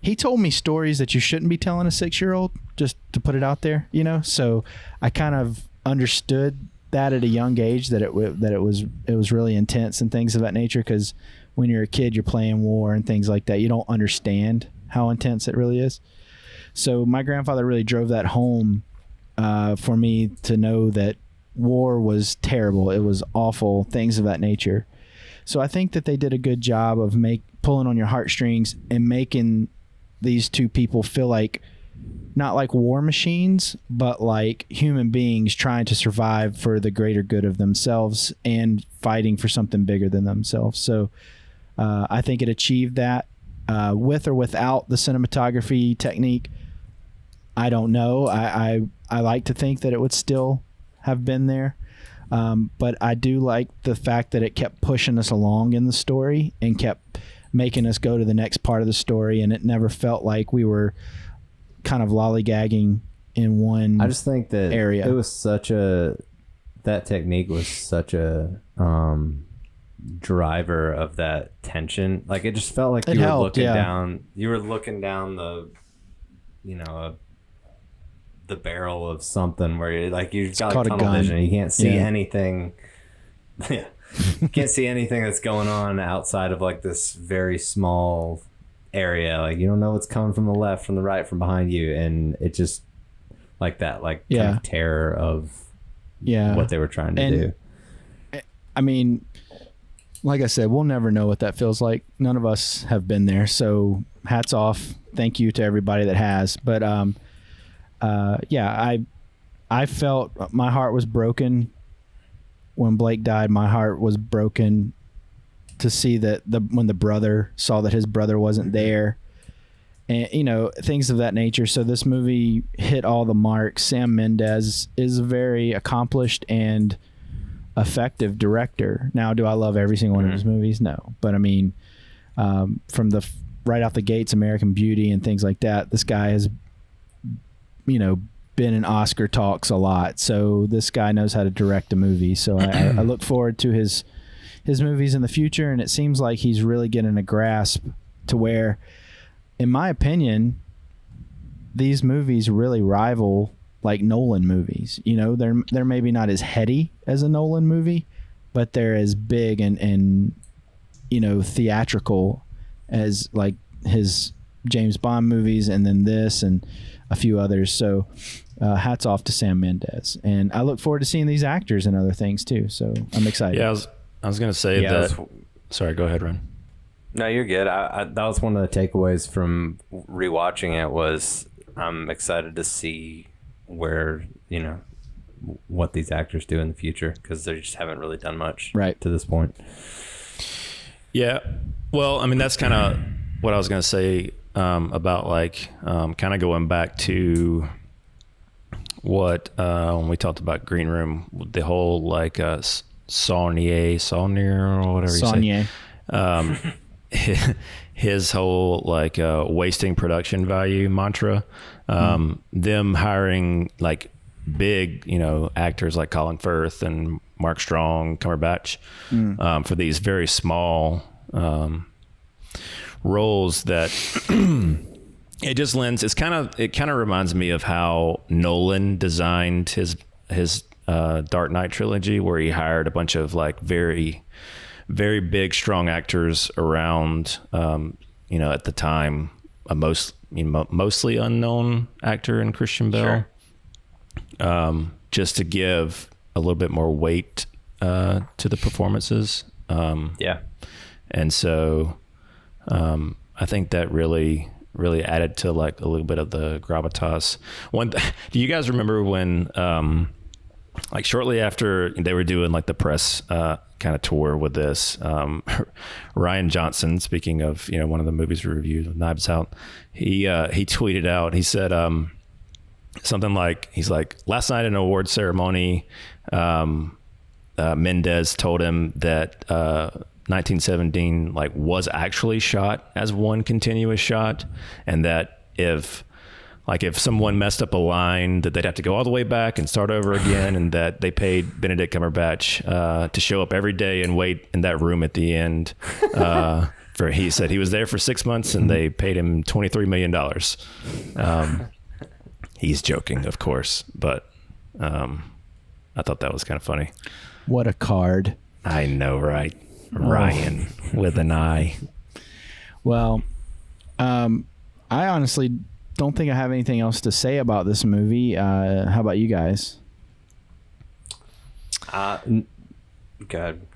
he told me stories that you shouldn't be telling a 6-year-old, just to put it out there, so I kind of understood that at a young age, that it was really intense and things of that nature, because when you're a kid, you're playing war and things like that, you don't understand how intense it really is. So my grandfather really drove that home for me, to know that war was terrible. It was awful, things of that nature. So I think that they did a good job of pulling on your heartstrings and making these two people feel like, not like war machines, but like human beings trying to survive for the greater good of themselves and fighting for something bigger than themselves. So I think it achieved that, with or without the cinematography technique. I don't know. I like to think that it would still have been there. But I do like the fact that it kept pushing us along in the story and kept making us go to the next part of the story, and it never felt like we were kind of lollygagging in one. I just think that area. It was that technique was such a driver of that tension. Like, it just felt like you were looking down the, the barrel of something where you've got like tunnel vision. You can't see anything. Yeah. You can't see anything that's going on outside of like this very small area. Like, you don't know what's coming from the left, from the right, from behind you, and it just like that, kind of terror of what they were trying to do. I mean, like I said, we'll never know what that feels like. None of us have been there, so hats off. Thank you to everybody that has. But I felt my heart was broken when Blake died. My heart was broken to see that when the brother saw that his brother wasn't there, and things of that nature. So this movie hit all the marks. Sam Mendes is a very accomplished and effective director. Now, do I love every single one of his movies? No, but I mean, from the right out the gates, American Beauty and things like that, this guy has been in Oscar talks a lot. So this guy knows how to direct a movie. So I look forward to his movies in the future, and it seems like he's really getting a grasp to where, in my opinion, these movies really rival like Nolan movies. They're maybe not as heady as a Nolan movie, but they're as big and theatrical as like his James Bond movies, and then this and a few others. So hats off to Sam Mendes, and I look forward to seeing these actors and other things too. So I'm excited. Yeah, I was going to say that. Sorry, go ahead, Ren. No, you're good. That was one of the takeaways from rewatching it. Was I'm excited to see where what these actors do in the future, because they just haven't really done much to this point. Yeah, well, I mean, that's kind of what I was going to say about kind of going back to what when we talked about Green Room, the whole Saulnier or whatever you say. His whole wasting production value mantra, them hiring big actors like Colin Firth and Mark Strong, Cumberbatch, for these very small roles that it just lends. It kind of reminds me of how Nolan designed his his Dark Knight trilogy, where he hired a bunch of like very, very big, strong actors around, at the time, mostly unknown actor in Christian Bale, just to give a little bit more weight to the performances. And so I think that really added to like a little bit of the gravitas. Do you guys remember when like shortly after they were doing like the press kind of tour with this, Ryan Johnson, speaking of one of the movies we reviewed, Knives Out, he tweeted out, he said something like, he's like, last night at an award ceremony, Mendes told him that 1917 like was actually shot as one continuous shot, and that if someone messed up a line, that they'd have to go all the way back and start over again, and that they paid Benedict Cumberbatch to show up every day and wait in that room at the end. He said he was there for 6 months and they paid him $23 million. He's joking, of course, but I thought that was kind of funny. What a card. I know, right? Ryan with an I. Well, I honestly don't think I have anything else to say about this movie. How about you guys? Good.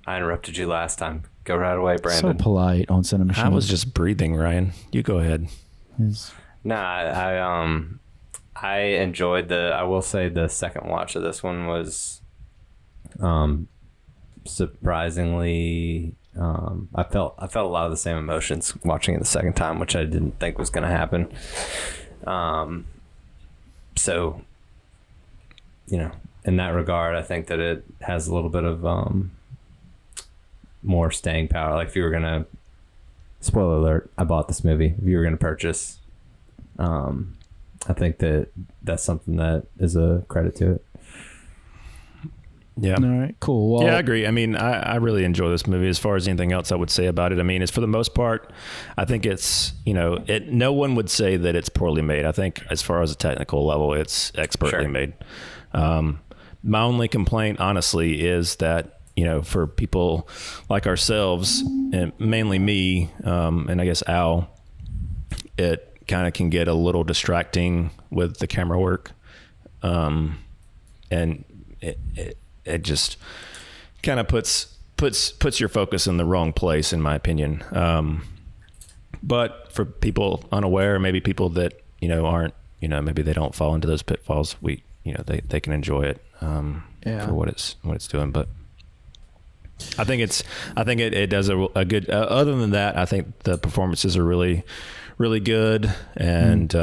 I interrupted you last time. Go right away, Brandon. So polite on CineMachine. I was just breathing, Ryan. You go ahead. No, I enjoyed I will say the second watch of this one was surprisingly, I felt a lot of the same emotions watching it the second time, which I didn't think was going to happen. So, in that regard, I think that it has a little bit of more staying power. Like if you were going to, spoiler alert, I bought this movie. If you were going to purchase, I think that's something that is a credit to it. Yeah. All right, cool. Well, yeah, I agree. I mean, I really enjoy this movie. As far as anything else I would say about it, I mean, it's for the most part, I think it's, no one would say that it's poorly made. I think as far as a technical level, it's expertly made. My only complaint, honestly, is that, for people like ourselves, and mainly me, and I guess Al, it kind of can get a little distracting with the camera work. And it just kind of puts your focus in the wrong place, in my opinion. But for people unaware, maybe people that, aren't, maybe they don't fall into those pitfalls, they can enjoy it for what it's doing. But I think it does a good, other than that, I think the performances are really, really good. And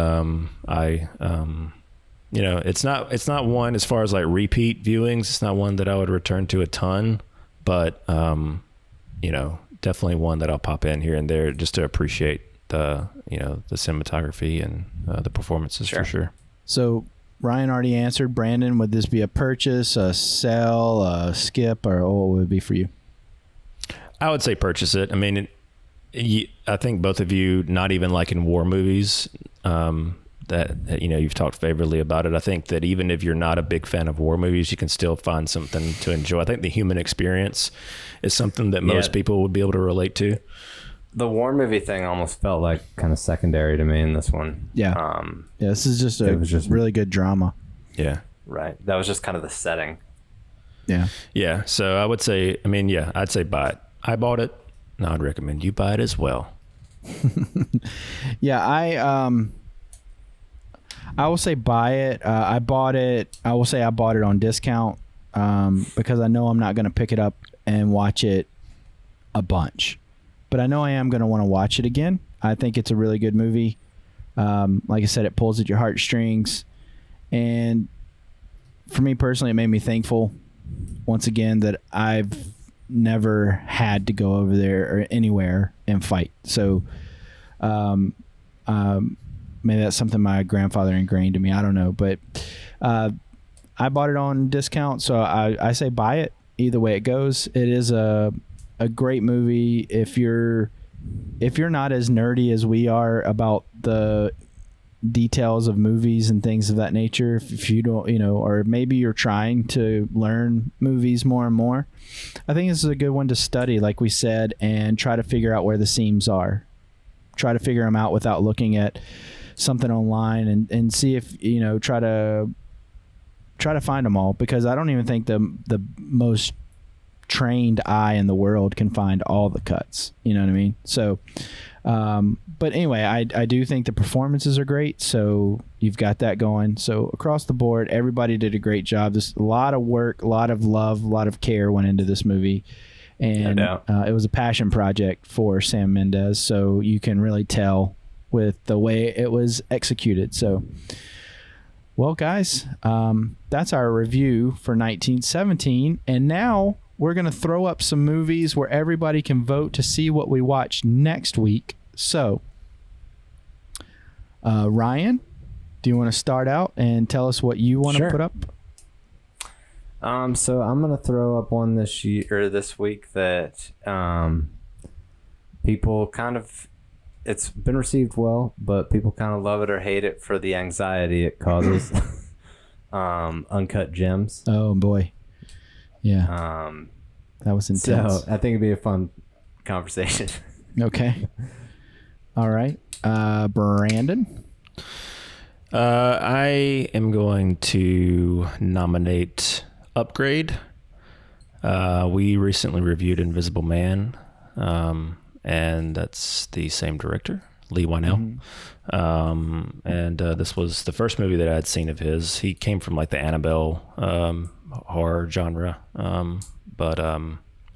it's not one, as far as like repeat viewings, it's not one that I would return to a ton, but definitely one that I'll pop in here and there just to appreciate the cinematography and the performances for sure. So Ryan already answered. Brandon, would this be a purchase, a sell, a skip, or what would it be for you? I would say purchase it. I mean, I think both of you, not even like in war movies, that you've talked favorably about it. I think that even if you're not a big fan of war movies, you can still find something to enjoy. I think the human experience is something that most people would be able to relate to. The war movie thing almost felt like kind of secondary to me in this one. Yeah. This is just really good drama. Yeah. Right. That was just kind of the setting. Yeah. Yeah. So I would say, I'd say buy it. I bought it. And I'd recommend you buy it as well. Yeah. I will say buy it. I bought it. I will say I bought it on discount because I know I'm not going to pick it up and watch it a bunch. But I know I am going to want to watch it again. I think it's a really good movie. Like I said, it pulls at your heartstrings. And for me personally, it made me thankful once again that I've never had to go over there or anywhere and fight. So maybe that's something my grandfather ingrained in me. I don't know. But I bought it on discount, so I say buy it. Either way it goes, it is a great movie. If you're not as nerdy as we are about the details of movies and things of that nature, if you don't, or maybe you're trying to learn movies more and more, I think this is a good one to study, like we said, and try to figure out where the seams are. Try to figure them out without looking at something online, and see if, try to find them all, because I don't even think the most trained eye in the world can find all the cuts. You know what I mean? So, but anyway, I do think the performances are great. So you've got that going. So across the board, everybody did a great job. There's a lot of work, a lot of love, a lot of care went into this movie. And it was a passion project for Sam Mendes. So you can really tell with the way it was executed. So, well, guys, that's our review for 1917. And now we're going to throw up some movies where everybody can vote to see what we watch next week. So, Ryan, do you want to start out and tell us what you want to put up? So I'm going to throw up one this week that people kind of, it's been received well, but people kind of love it or hate it for the anxiety it causes. Uncut Gems. Oh boy. Yeah. That was intense. So I think it'd be a fun conversation. Okay. All right. Brandon. I am going to nominate Upgrade. We recently reviewed Invisible Man, and that's the same director, Lee Whannell. Mm-hmm. And this was the first movie that I had seen of his. He came from like the Annabelle horror genre, but I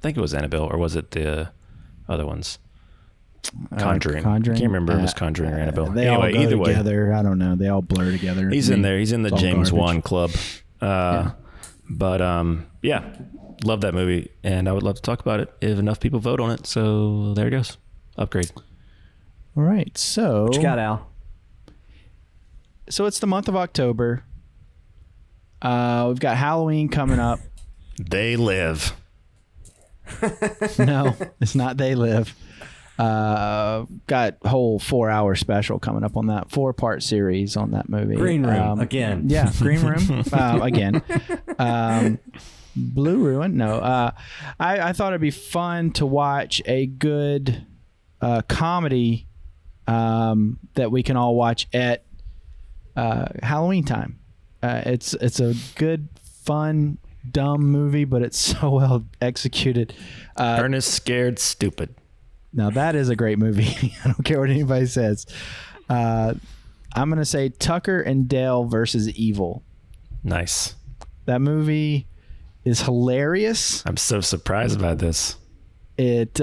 think it was Annabelle, or was it the other ones? Conjuring. I can't remember if it was Conjuring or Annabelle. They all go together. I don't know. They all blur together. He's in there. He's in the James Wan club. But yeah, love that movie, and I would love to talk about it if enough people vote on it. So there it goes. Upgrade. All right. So what you got, Al? So it's the month of October. We've got Halloween coming up. They Live. No, it's not They Live. Got a whole 4-hour special coming up on that 4-part series on that movie. Green Room again. Yeah, Green Room again. Blue Ruin. No, I thought it'd be fun to watch a good comedy that we can all watch at Halloween time. It's a good, fun, dumb movie, but it's so well executed. Ernest Scared Stupid. Now that is a great movie. I don't care what anybody says. I'm going to say Tucker and Dale versus Evil. Nice. That movie is hilarious. I'm so surprised by this. This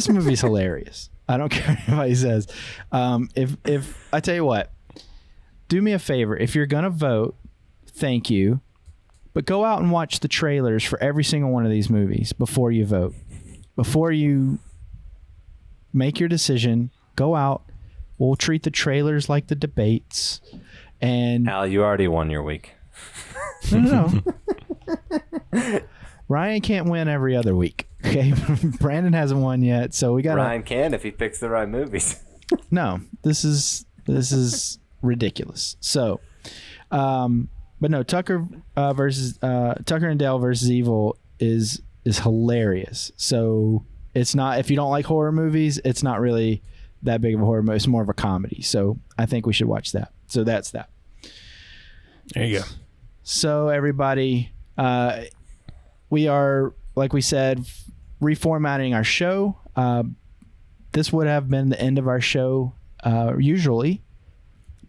movie's hilarious. I don't care what anybody says. If I tell you what, do me a favor. If you're going to vote, thank you. But go out and watch the trailers for every single one of these movies before you vote. Before you make your decision, go out. We'll treat the trailers like the debates. And Al, you already won your week. No. Ryan can't win every other week. Okay, Brandon hasn't won yet, so we got. Ryan can if he picks the right movies. No, this is ridiculous. So, but no, Tucker and Dale versus Evil is hilarious. So it's not, if you don't like horror movies, it's not really that big of a horror movie. It's more of a comedy. So I think we should watch that. So that's that. There you go. So everybody, we are, like we said, reformatting our show. This would have been the end of our show usually,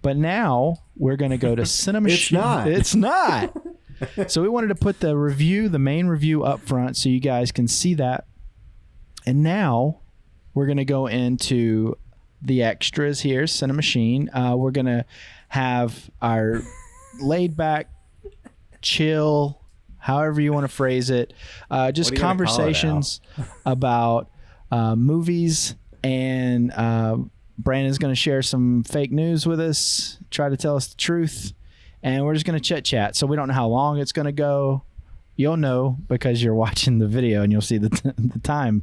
but now we're going to go to CiNEMACHiNE. It's not. So we wanted to put the main review up front so you guys can see that. And now we're going to go into the extras here, CiNEMACHiNE. We're going to have our laid back, chill, however you want to phrase it, just conversations about movies. And Brandon's going to share some fake news with us, try to tell us the truth. And we're just going to chit chat. So we don't know how long it's going to go. you'll know because you're watching the video and you'll see the time.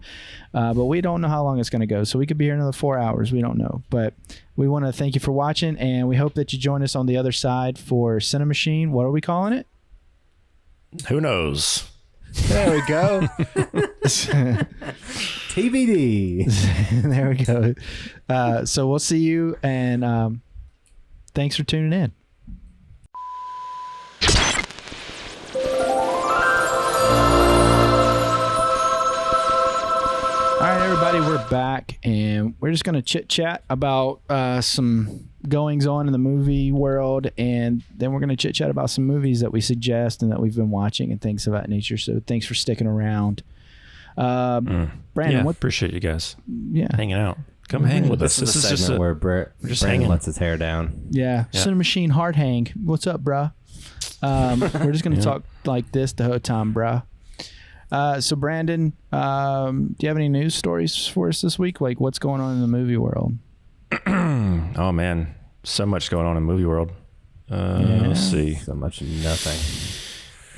But we don't know how long it's going to go. So we could be here another 4 hours. We don't know. But we want to thank you for watching, and we hope that you join us on the other side for CineMachine. What are we calling it? Who knows? There we go. TBD. There we go. So we'll see you, and thanks for tuning in. All right, everybody, we're back, and we're just going to chit-chat about some goings-on in the movie world, and then we're going to chit-chat about some movies that we suggest and that we've been watching and things of that nature. So thanks for sticking around. Brandon, appreciate you guys hanging out. Come Mm-hmm. hang with us. This is a segment where Brandon lets his hair down. Yeah. CineMachine hard hang. What's up, bruh? We're just going to talk like this the whole time, bruh. So Brandon, do you have any news stories for us this week? Like what's going on in the movie world? Oh man, so much going on in the movie world. Let's see. So much nothing.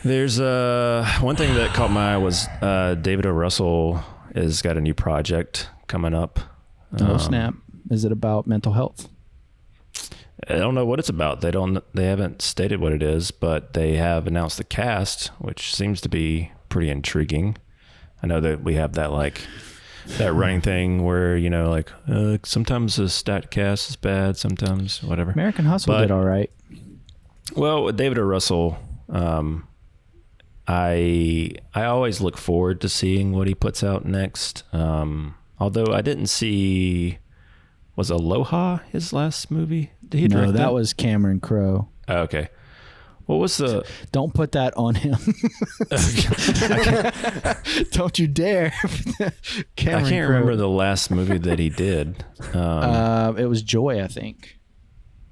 There's one thing that caught my eye was David O. Russell has got a new project coming up. Oh snap! Is it about mental health? I don't know what it's about. They haven't stated what it is, but they have announced the cast, which seems to be pretty intriguing. I know that we have that that running thing where sometimes the stat cast is bad, sometimes whatever. American Hustle did all right. Well, with David O. Russell, I always look forward to seeing what he puts out next. Although I didn't see, was Aloha his last movie? Did he direct that was Cameron Crowe. Oh, okay. What was the... Don't put that on him. Don't you dare. I can't remember the last movie that he did. It was Joy, I think.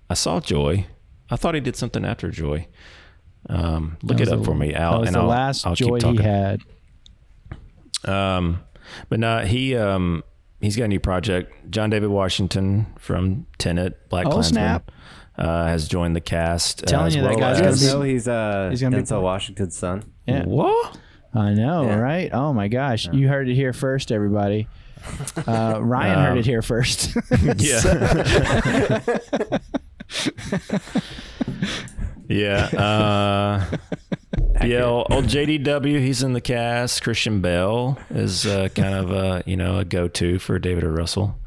I saw Joy. I thought he did something after Joy. Look it up for me, Al. That was and the I'll, last I'll Joy he had. But no, he's got a new project. John David Washington from Tenet, Black Klansman, snap. Has joined the cast. Telling you that guy's You gonna guys be- know he's gonna be- Denzel Washington's son. Yeah. What? I know, Yeah. right? Oh my gosh. You heard it here first, everybody. Ryan heard it here first. Yeah. Yeah. Old JDW, he's in the cast. Christian Bale is kind of a go-to for David O. Russell.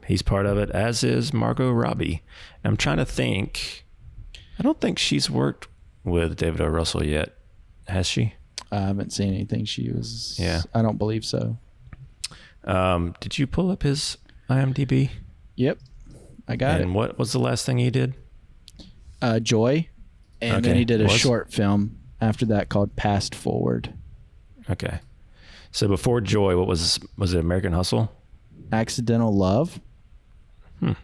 He's part of it, as is Margot Robbie. And I'm trying to think. I don't think she's worked with David O. Russell yet. Has she? I haven't seen anything. She was. Yeah. I don't believe so. Did you pull up his IMDb? Yep. I got And what was the last thing he did? it. Joy. And then Okay. he did a Was? short film after that called Past Forward. Okay. So before Joy, what was it? American Hustle? Accidental Love. I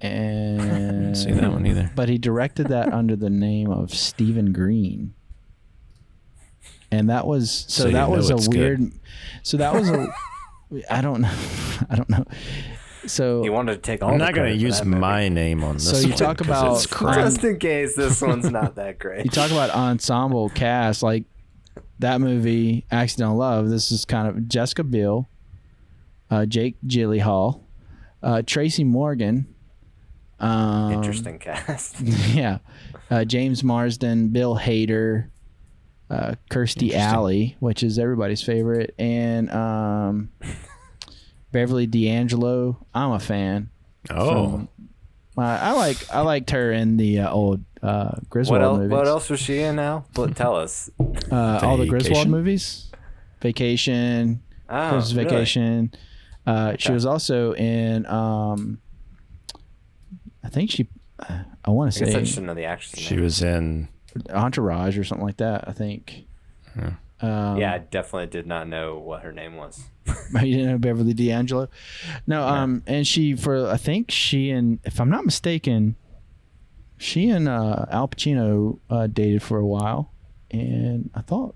And didn't see that one either. But he directed that under the name of Stephen Green. And that was So you know it's weird. good. So that was a I don't know. So He wanted to take all I'm the not going to credit for use that movie. my name on this. So you one talk 'cause about- it's crap. Just in case this one's not that great. you talk about ensemble cast, like that movie, Accidental Love. This is kind of Jessica Biel, Jake Gyllenhaal, Tracy Morgan. Interesting cast. Yeah. James Marsden, Bill Hader, Kirstie Alley, which is everybody's favorite, and Beverly D'Angelo. I'm a fan. Oh. I liked her in the old Griswold movies. What else was she in now? Tell us. All the Griswold Vacation? movies. Vacation. Oh, Christmas really? Vacation. She was also in I think she I want to I guess I say shouldn't know the actress. She was in... Entourage or something like that, I think. Yeah, I definitely did not know what her name was. You didn't know Beverly D'Angelo? No, and I think she and, if I'm not mistaken, she and Al Pacino dated for a while, and I thought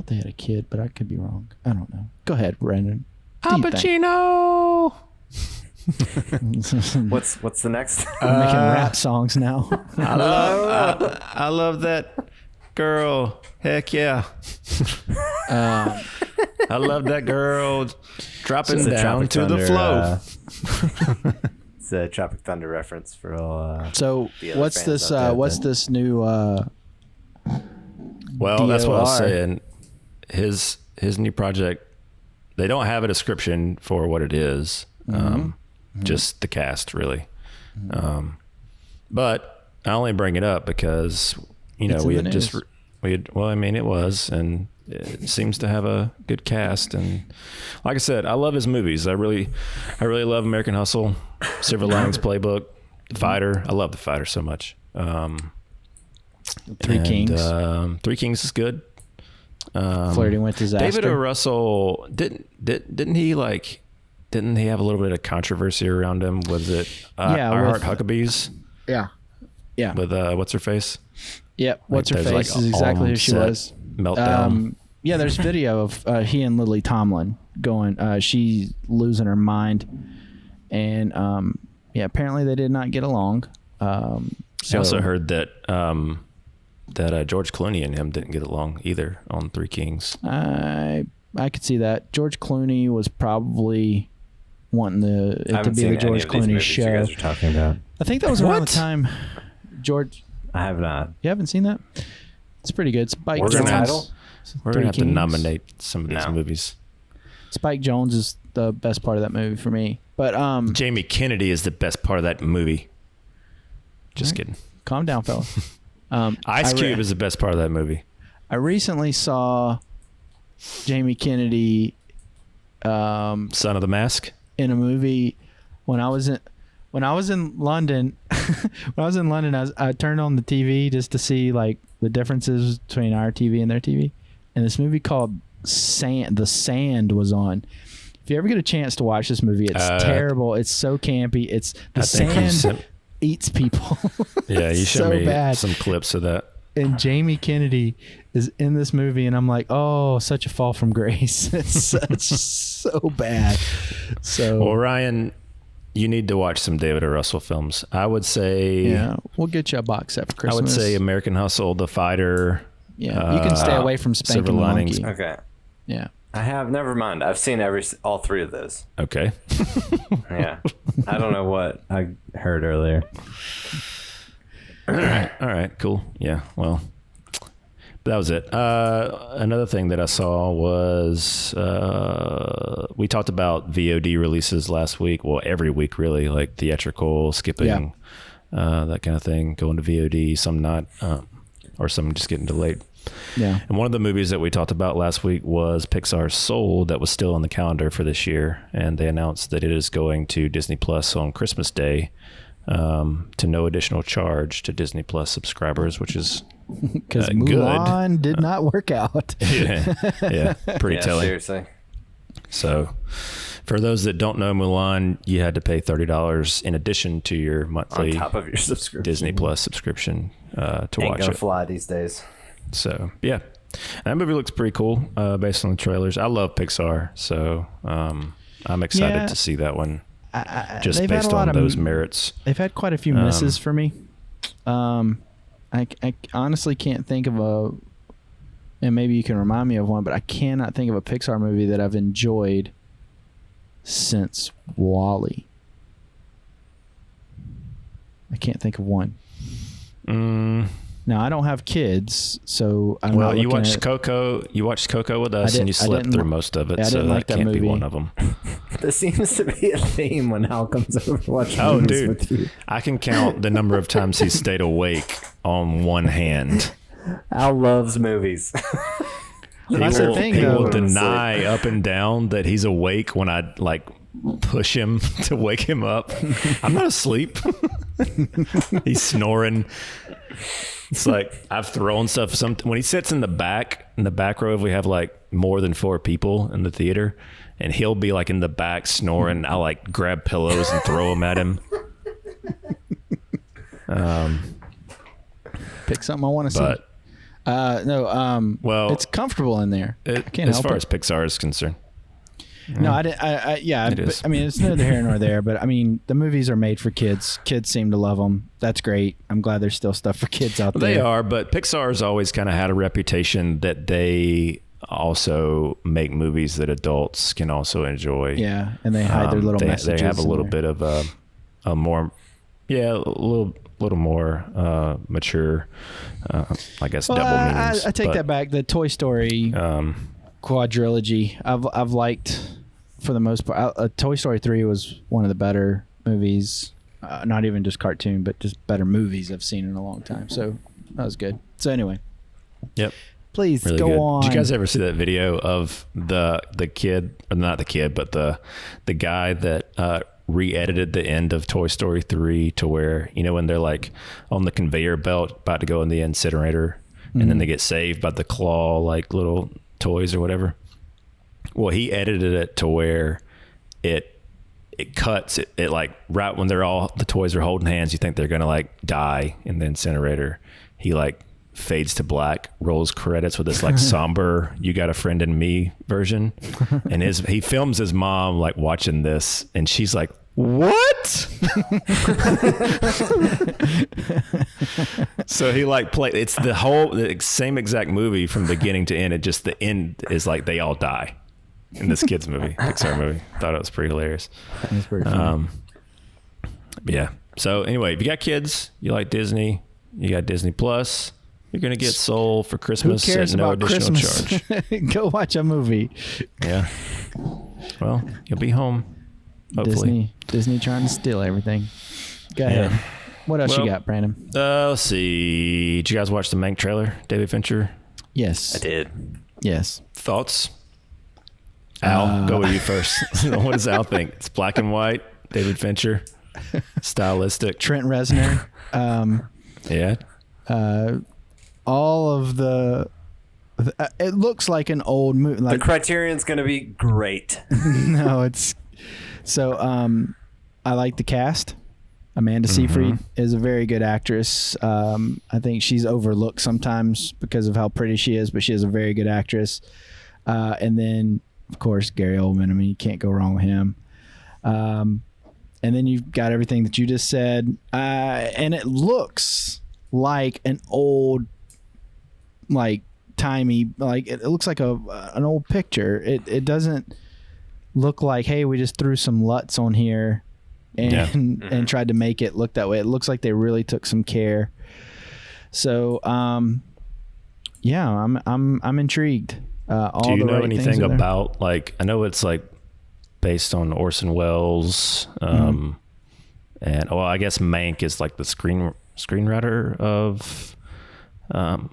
they had a kid, but I could be wrong. I don't know. Go ahead, Brandon. Al Pacino! What's the next? We're making rap songs now. I love that girl. Heck yeah. I love that girl dropping down to the flow. It's a Tropic Thunder reference for all. So what's this? What's this new? Well, that's what I was DOR? saying. His new project. They don't have a description for what it is. Just the cast, really. But I only bring it up because It's we in the had just news. well, I mean, it was, and it seems to have a good cast. And like I said, I love his movies. I really love American Hustle, Silver Linings Playbook, The Fighter. I love The Fighter so much. Three Kings. Three Kings is good. Flirting with Disaster. David O. Russell didn't he have a little bit of controversy around him? Was it Our Heart Huckabees? Yeah. Yeah. With what's her face? Yep. What's her there's, face like, is exactly who she on-set was. meltdown. Yeah, there's video of he and Lily Tomlin going. She's losing her mind, and apparently they did not get along. I also heard that George Clooney and him didn't get along either on Three Kings. I could see that. George Clooney was probably wanting it to be the George Clooney show. You guys are talking about. I think that was around the time George. I have not. You haven't seen that? It's pretty good. Spike What's the Jones. title? We're Three gonna have to Kings. nominate some of these movies. Spike Jones is the best part of that movie for me. But Jamie Kennedy is the best part of that movie. Just kidding. calm down, fella. Ice Cube is the best part of that movie. I recently saw Jamie Kennedy Son of the Mask. in a movie when I was in London. I turned on the TV just to see like the differences between our TV and their TV, and this movie called The Sand was on. If you ever get a chance to watch this movie, it's terrible. It's so campy. It's the sand eats people. Yeah, you so showed me bad. some clips of that. And Jamie Kennedy is in this movie, and I'm like, oh, such a fall from grace. It's so bad. So, Well, Ryan, you need to watch some David O. Russell films. I would say, yeah, we'll get you a box set for Christmas. I would say American Hustle, The Fighter. Yeah, you can stay away from Spanking Silver the Linings. Monkey. Okay. Yeah. I have. Never mind. I've seen all three of those. Okay. Yeah. I don't know what I heard earlier. All right. Cool. Yeah. Well, that was it. Another thing that I saw was we talked about VOD releases last week. Well, every week really, like theatrical, skipping, that kind of thing, going to VOD, some not, or some just getting delayed. Yeah. And one of the movies that we talked about last week was Pixar's Soul, that was still on the calendar for this year. And they announced that it is going to Disney Plus on Christmas Day, to no additional charge to Disney Plus subscribers, which is Because good. Mulan did not work out. yeah, pretty telling. Seriously. So for those that don't know Mulan, you had to pay $30 in addition to your monthly On top of your subscription. Disney Plus subscription to Ain't watch gonna it. fly these days. So yeah, that movie looks pretty cool based on the trailers. I love Pixar, so I'm excited to see that one. Just they've had based a lot on of those merits. They've had quite a few misses for me. I honestly can't think of and maybe you can remind me of one, but I cannot think of a Pixar movie that I've enjoyed since WALL-E. I can't think of one. Now I don't have kids, so I'm not you looking watched at, Coco. You watched Coco with us, and you I slept didn't through li- most of it. I So didn't like that that can't be movie. one of them. There seems to be a theme when Hal comes over to watch Oh, movies dude, with you. I can count the number of times he stayed awake on one hand. Hal loves movies. That's the thing, He will though. deny up and down that he's awake when I like push him to wake him up. I'm not asleep. He's snoring. It's like I've thrown stuff. When he sits in the back row, if we have like more than 4 people in the theater, and he'll be like in the back snoring, I like grab pillows and throw them at him. Pick something I want to see. But No. well, it's comfortable in there. I can't as help far it. as Pixar is concerned. No, I didn't. Yeah, It is. I mean, it's neither here nor there, but I mean, the movies are made for kids. Kids seem to love them. That's great. I'm glad there's still stuff for kids out there. They are, but Pixar's always kind of had a reputation that they also make movies that adults can also enjoy. Yeah, and they hide their little messages. They have a little there. bit of a more, a little more mature, I guess, Well, double meanings. I take that back. The Toy Story quadrilogy, I've liked for the most part. Toy Story 3 was one of the better movies, not even just cartoon, but just better movies I've seen in a long time. So that was good. So anyway, Yep. please Really go good. on. Did you guys ever see that video of the kid, or not the kid, but the guy that re-edited the end of Toy Story 3 to where, when they're like on the conveyor belt about to go in the incinerator, and then they get saved by the claw like little toys or whatever. Well, he edited it to where it cuts it like right when the toys are holding hands, you think they're gonna like die in the incinerator. He like fades to black, rolls credits with this like somber "You Got a Friend in Me" version, and he films his mom like watching this, and she's like, "What?" So he like it's the same exact movie from beginning to end. It just the end is like they all die in this kid's movie, Pixar movie. Thought it was pretty hilarious. That's pretty funny. Yeah. So anyway, if you got kids, you like Disney, you got Disney Plus. You're gonna get Soul for Who Christmas cares at no about additional Christmas? charge. Go watch a movie. Yeah. Well, you'll be home. Hopefully. Disney trying to steal everything. Go ahead. What else you got, Brandon? Let's see. Did you guys watch the Mank trailer? David Fincher. Yes. I did. Yes. Thoughts? Al, go with you first. What does Al think? It's black and white. David Fincher. Stylistic. Trent Reznor. Yeah. All of the. It looks like an old movie. The Criterion's going to be great. No, it's so. I like the cast. Amanda Seyfried is a very good actress. I think she's overlooked sometimes because of how pretty she is, but she is a very good actress. And then, of course, Gary Oldman. I mean, you can't go wrong with him. And then you've got everything that you just said, and it looks like an old, like timey, like it looks like an old picture. It doesn't look like, hey, we just threw some LUTs on here and tried to make it look that way. It looks like they really took some care. So, yeah, I'm intrigued. Do you know anything about, like, I know it's like based on Orson Welles, and I guess Mank is like the screenwriter of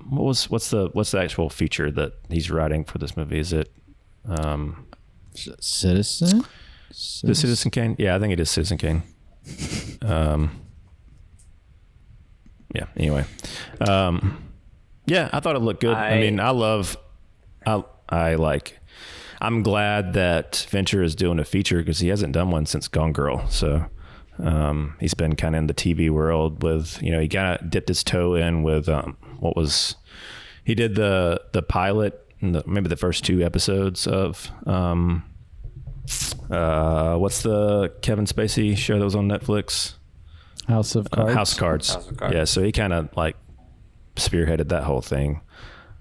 what's the actual feature that he's writing for this movie? Is it Citizen? The Citizen Kane? Yeah, I think it is Citizen Kane. Yeah, anyway. Yeah, I thought it looked good. I mean, I'm glad that Fincher is doing a feature because he hasn't done one since Gone Girl. So he's been kind of in the TV world with, he kind of dipped his toe in with he did the pilot and maybe the first 2 episodes of what's the Kevin Spacey show that was on Netflix? House of Cards. House of Cards. Yeah, so he kind of like spearheaded that whole thing.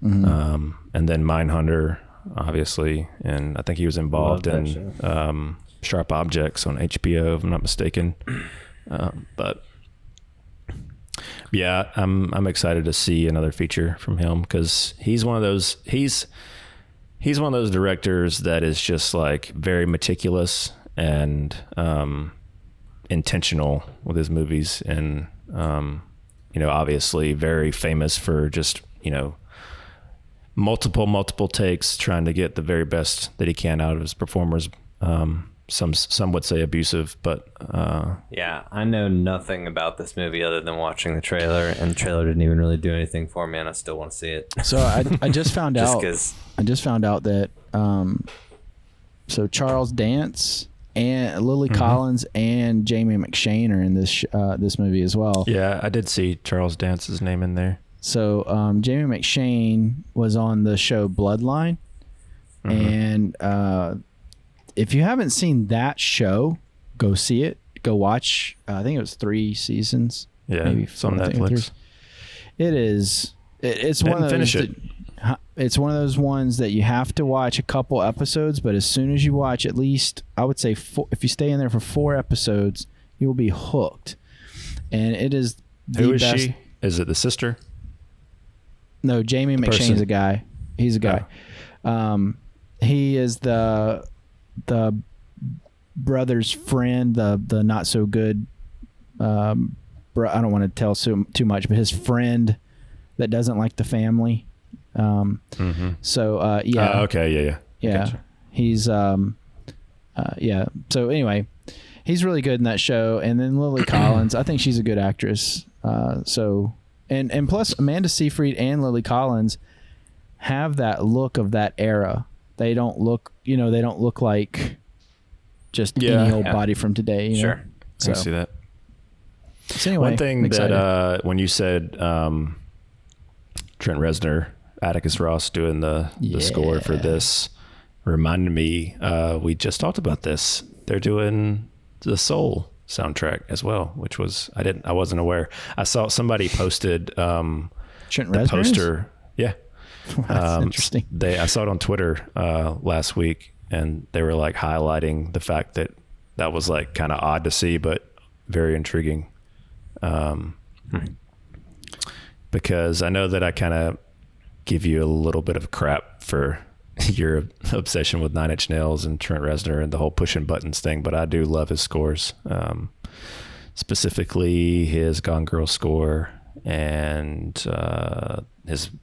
And then Mindhunter, obviously, and I think he was involved in Sharp Objects on HBO, if I'm not mistaken. But yeah, I'm excited to see another feature from him because he's one of those directors that is just like very meticulous and intentional with his movies, and obviously very famous for just multiple takes, trying to get the very best that he can out of his performers. Some would say abusive, but yeah, I know nothing about this movie other than watching the trailer, and the trailer didn't even really do anything for me, and I still want to see it. So I just found out. I just found out that so Charles Dance and Lily Collins and Jamie McShane are in this movie as well. Yeah, I did see Charles Dance's name in there. So Jamie McShane was on the show Bloodline, and if you haven't seen that show, go see it. Go watch. I think it was 3 seasons. Yeah, maybe it's on 4, I think, Netflix. It is. It's one of those. Finish it. It's one of those ones that you have to watch a couple episodes, but as soon as you watch at least, I would say 4, if you stay in there for 4 episodes, you will be hooked. And it is the Who is best. she? Is it the sister? No, Jamie McShane's a guy. He's a guy. He is the brother's friend, the not so good. I don't want to tell too much, but his friend that doesn't like the family. So yeah. Okay. Yeah. Gotcha. He's yeah. So anyway, he's really good in that show. And then Lily Collins, I think she's a good actress. So and plus Amanda Seyfried and Lily Collins have that look of that era. They don't look like just any old body from today. You know? Sure. I can see that. So anyway, one thing that when you said Trent Reznor, Atticus Ross doing the score for this reminded me, we just talked about this. They're doing the Soul soundtrack as well, which was I wasn't aware. I saw somebody posted Trent the Reznor poster. Yeah. That's interesting. I saw it on Twitter last week, and they were like highlighting the fact that was like kind of odd to see, but very intriguing. Because I know that I kind of give you a little bit of crap for your obsession with Nine Inch Nails and Trent Reznor and the whole pushing buttons thing, but I do love his scores, specifically his Gone Girl score and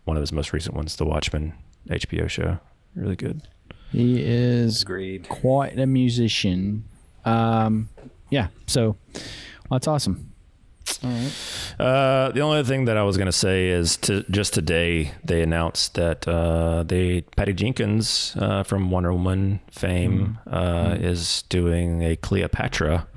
one of his most recent ones, The Watchmen HBO show. Really good. He is quite a musician. Yeah, so that's awesome. All right. The only other thing that I was going to say is just today they announced that Patty Jenkins from Wonder Woman fame is doing a Cleopatra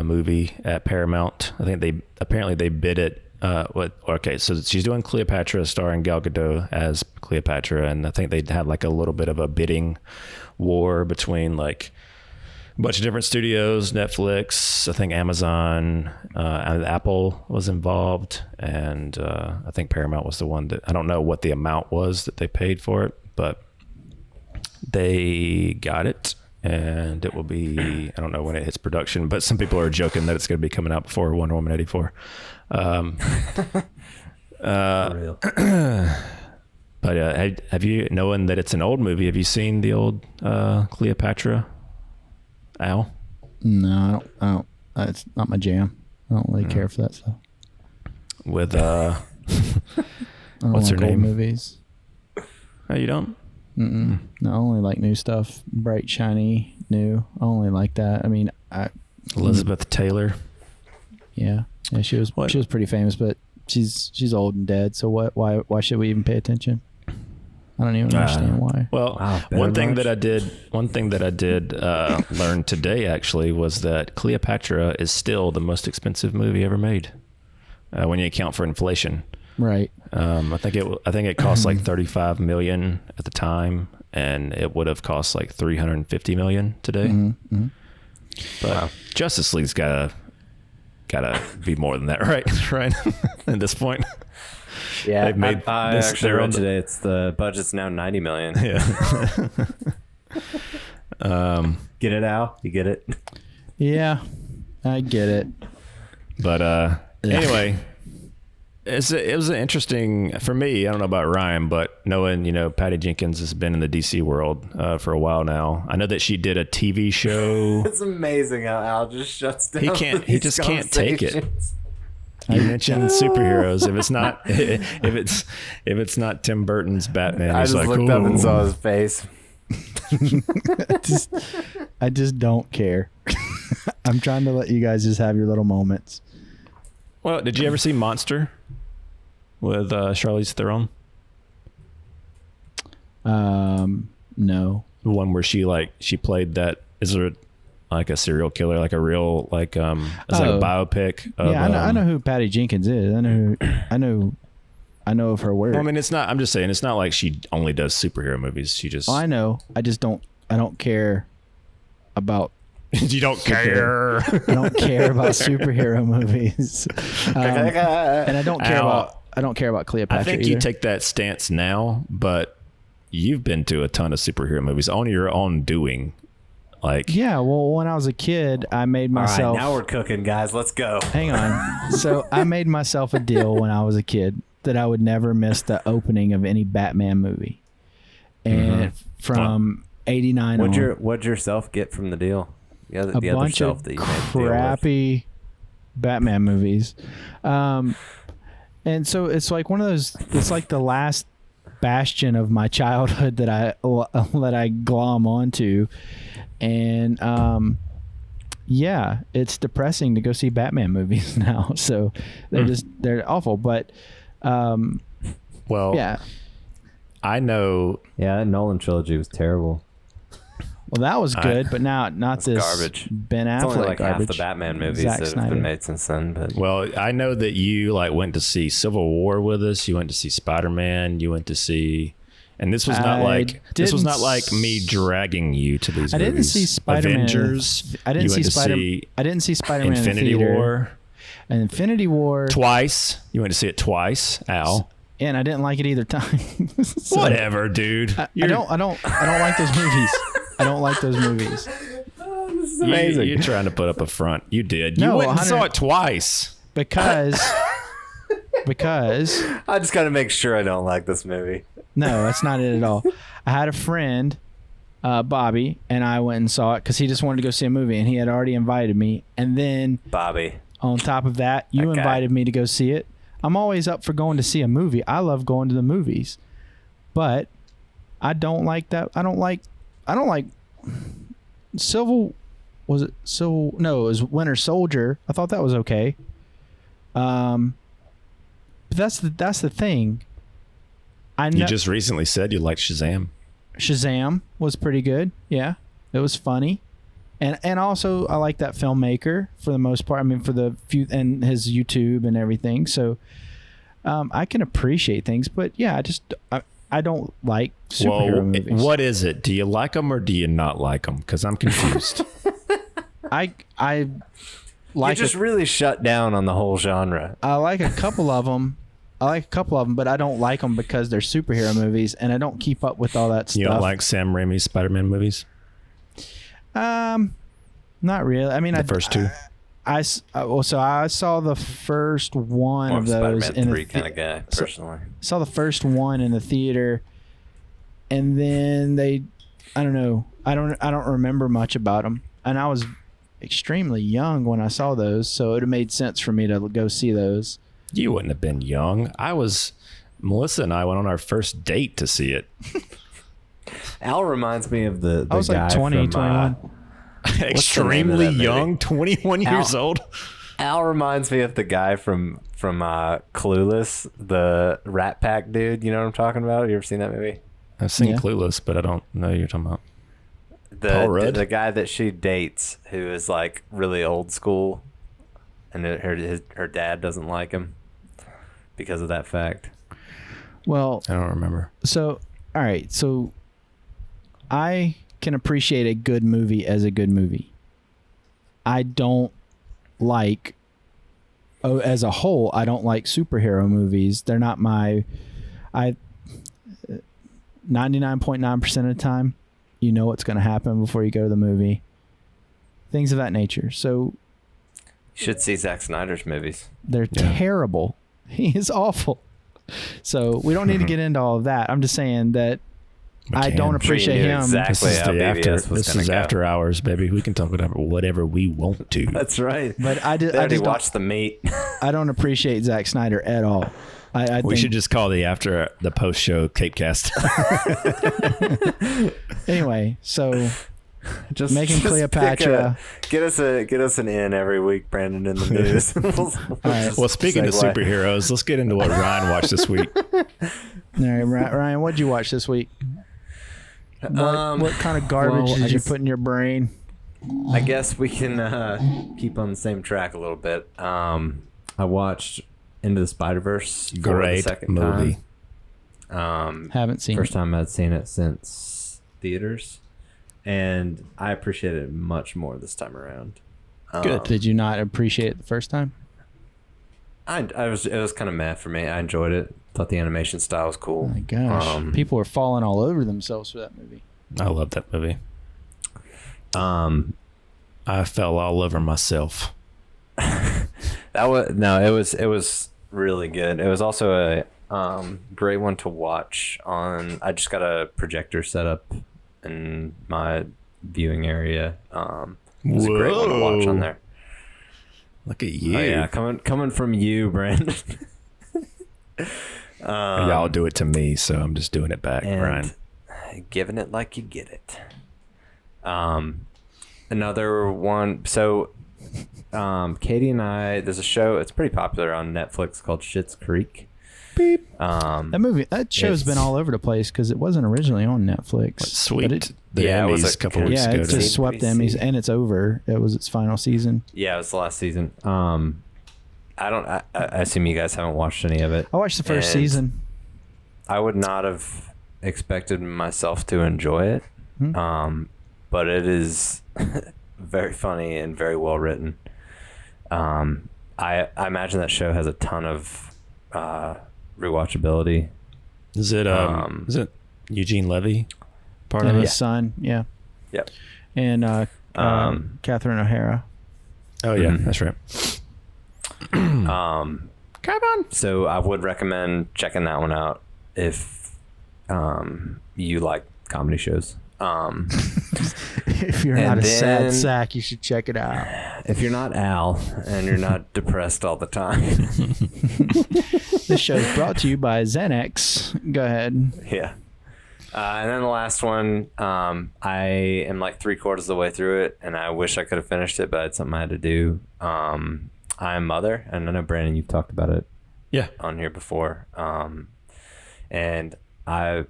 movie at Paramount. I think they bid it. So she's doing Cleopatra starring Gal Gadot as Cleopatra, and I think they had like a little bit of a bidding war between like a bunch of different studios, Netflix, I think Amazon, and Apple was involved, and I think Paramount was the one that, I don't know what the amount was that they paid for it, but they got it, and it will be, I don't know when it hits production, but some people are joking that it's going to be coming out before Wonder Woman 84. Real. But have you, knowing that it's an old movie, have you seen the old Cleopatra? Al? No, I don't. It's not my jam. I don't really care for that stuff. With I don't what's like her old name? movies. Oh, you don't? No, I only like new stuff, bright, shiny, new. I only like that. I mean, Elizabeth Taylor. Yeah, she was pretty famous, but she's old and dead. So what? Why should we even pay attention? I don't even understand why. Well, one thing that I did learn today actually was that Cleopatra is still the most expensive movie ever made when you account for inflation. Right. I think it cost like $35 million at the time, and it would have cost like $350 million today. Mm-hmm. But Justice League's gotta be more than that, right? Right. At this point. Yeah, They've made I actually read today. It's the budget's now $90 million. Yeah. Get it, Al? You get it? Yeah, I get it. But anyway, it was an interesting for me. I don't know about Ryan, but knowing Patty Jenkins has been in the DC world for a while now. I know that she did a TV show. It's amazing how Al just shuts down. He just can't take it. You mentioned superheroes. If it's not Tim Burton's Batman, I he's just like, looked up and saw his face. I just don't care. I'm trying to let you guys just have your little moments. Well, did you ever see Monster with Charlize Theron? No. The one where she played that. Is there like a serial killer, like a real like like a biopic? Of, I know who Patty Jenkins is. I know of her work. Well, I mean, it's not. I'm just saying, it's not like she only does superhero movies. She just. I know. I just don't. I don't care about. You don't care. I don't care about superhero movies, and I don't care about Cleopatra. I think either. you take that stance now, but you've been to a ton of superhero movies on your own doing. Like, yeah, well, when I was a kid, I made myself. All right, now we're cooking, guys. Let's go. Hang on. So I made myself a deal when I was a kid that I would never miss the opening of any Batman movie, and from '89 on. What'd yourself get from the deal? The A bunch other of self that you made the deal with. crappy Batman movies, and so it's like one of those. It's like the last bastion of my childhood that I glom onto. And yeah, it's depressing to go see Batman movies now. So they're awful. But well, yeah. I know. Yeah, that Nolan trilogy was terrible. Well, that was good, but not this garbage. Ben Affleck It's only like garbage. half the Batman movies Zack that have Snyder. been made since then. But Well, I know that you like went to see Civil War with us. You went to see Spider-Man. You went to see, and this was not like me dragging you to these. I didn't movies. see Spider-Man. Avengers. I didn't You see went to Spider. see I didn't see Spider-Man Infinity in the theater. War And Infinity War twice. You went to see it twice, Al. and I didn't like it either time. So, Whatever, dude. I don't like those movies. I don't like those movies. this is amazing. You're trying to put up a front. You did. You No, went and 100 saw it twice. Because I just got to make sure I don't like this movie. no, that's not it at all. I had a friend, Bobby, and I went and saw it because he just wanted to go see a movie, and he had already invited me. And then Bobby. on top of that, you Okay. invited me to go see it. I'm always up for going to see a movie. I love going to the movies, but I don't like that. I don't like Civil. Was it Civil? No, it was Winter Soldier. I thought that was okay. But that's the thing. I know You just recently said you liked Shazam. Shazam was pretty good. Yeah, it was funny, and also I like that filmmaker for the most part. I mean, for the few and his YouTube and everything. So I can appreciate things, but yeah, I don't like superhero movies. What is it? Do you like them or do you not like them? Because I'm confused. I You like just really shut down on the whole genre. I like a couple of them. But I don't like them because they're superhero movies, and I don't keep up with all that stuff. You don't like Sam Raimi's Spider-Man movies? Not really. I mean, The first two? I saw the first one More of of those Spider-Man in 3 kind of guy, personally. Saw the first one in the theater, and then I don't know. I don't remember much about them, and I was extremely young when I saw those, so it would have made sense for me to go see those. You wouldn't have been young. Melissa and I went on our first date to see it. Al reminds me of the I was guy like 20, from, 21. Extremely that movie? young, 21 years old. Al reminds me of the guy from Clueless, the Rat Pack dude. You know what I'm talking about? You ever seen that movie? I've seen Yeah. Clueless, but I don't know who you're talking about. The Paul Rudd? the guy that she dates, who is like really old school, and her dad doesn't like him because of that fact. Well, I don't remember. so all right, so I can appreciate a good movie as a good movie. I don't like, as a whole, I don't like superhero movies. They're not my. 99.9% of the time, you know what's going to happen before you go to the movie. Things of that nature. So You should see Zack Snyder's movies. they're terrible. He is awful. So we don't need to get into all of that. I'm just saying that I don't appreciate Knew him. exactly This is, how the BBS after, was this gonna is go. after hours, baby. We can talk whatever we want to. That's right. But I They just already don't, watched the meat. I don't appreciate Zack Snyder at all. I We think, should just call the post show Cape Cast. anyway. So Just Making Cleopatra. Get us an in every week, Brandon, in the news. all right, Well, speaking of Segue. superheroes, let's get into what Ryan watched this week. all right, Ryan, what'd you watch this week? What kind of garbage well, I did you guess- put in your brain? I guess we can keep on the same track a little bit. I watched Into the Spider-Verse for the Great second movie. time. Haven't seen First it. time I'd seen it since theaters. and I appreciated it much more this time around. Good. Did you not appreciate it the first time? It was kind of meh for me. I enjoyed it. Thought the animation style was cool. Oh my gosh, people were falling all over themselves for that movie. I love that movie. I fell all over myself. It was really good. It was also a great one to watch on. I just got a projector set up in my viewing area. It was a great one to watch on there. Look at you. Oh, yeah, coming from you, Brandon. Y'all do it to me, so I'm just doing it back, Brian. Giving it like you get it. Another one. So, Katie and I, there's a show. It's pretty popular on Netflix called Schitt's Creek. Beep. That show's been all over the place because it wasn't originally on Netflix. Sweet. The Emmys a couple weeks ago. Yeah, it just swept the Emmys, and it's over. It was its final season. Yeah, it was the last season. I assume you guys haven't watched any of it. I watched the first season. I would not have expected myself to enjoy it, but it is very funny and very well written. I imagine that show has a ton of rewatchability. Is it Eugene Levy part of And it? his son, yeah. Yep. And Catherine O'Hara. Oh yeah, that's right. So I would recommend checking that one out if you like comedy shows. If you're not a sad sack, you should check it out. If you're not Al and you're not depressed all the time. This show is brought to you by Xanax. Go ahead. Yeah. And then the last one, I am like 3/4 of the way through it, and I wish I could have finished it, but I had something I had to do. I Am Mother, and I know, Brandon, you've talked about it on here before. And I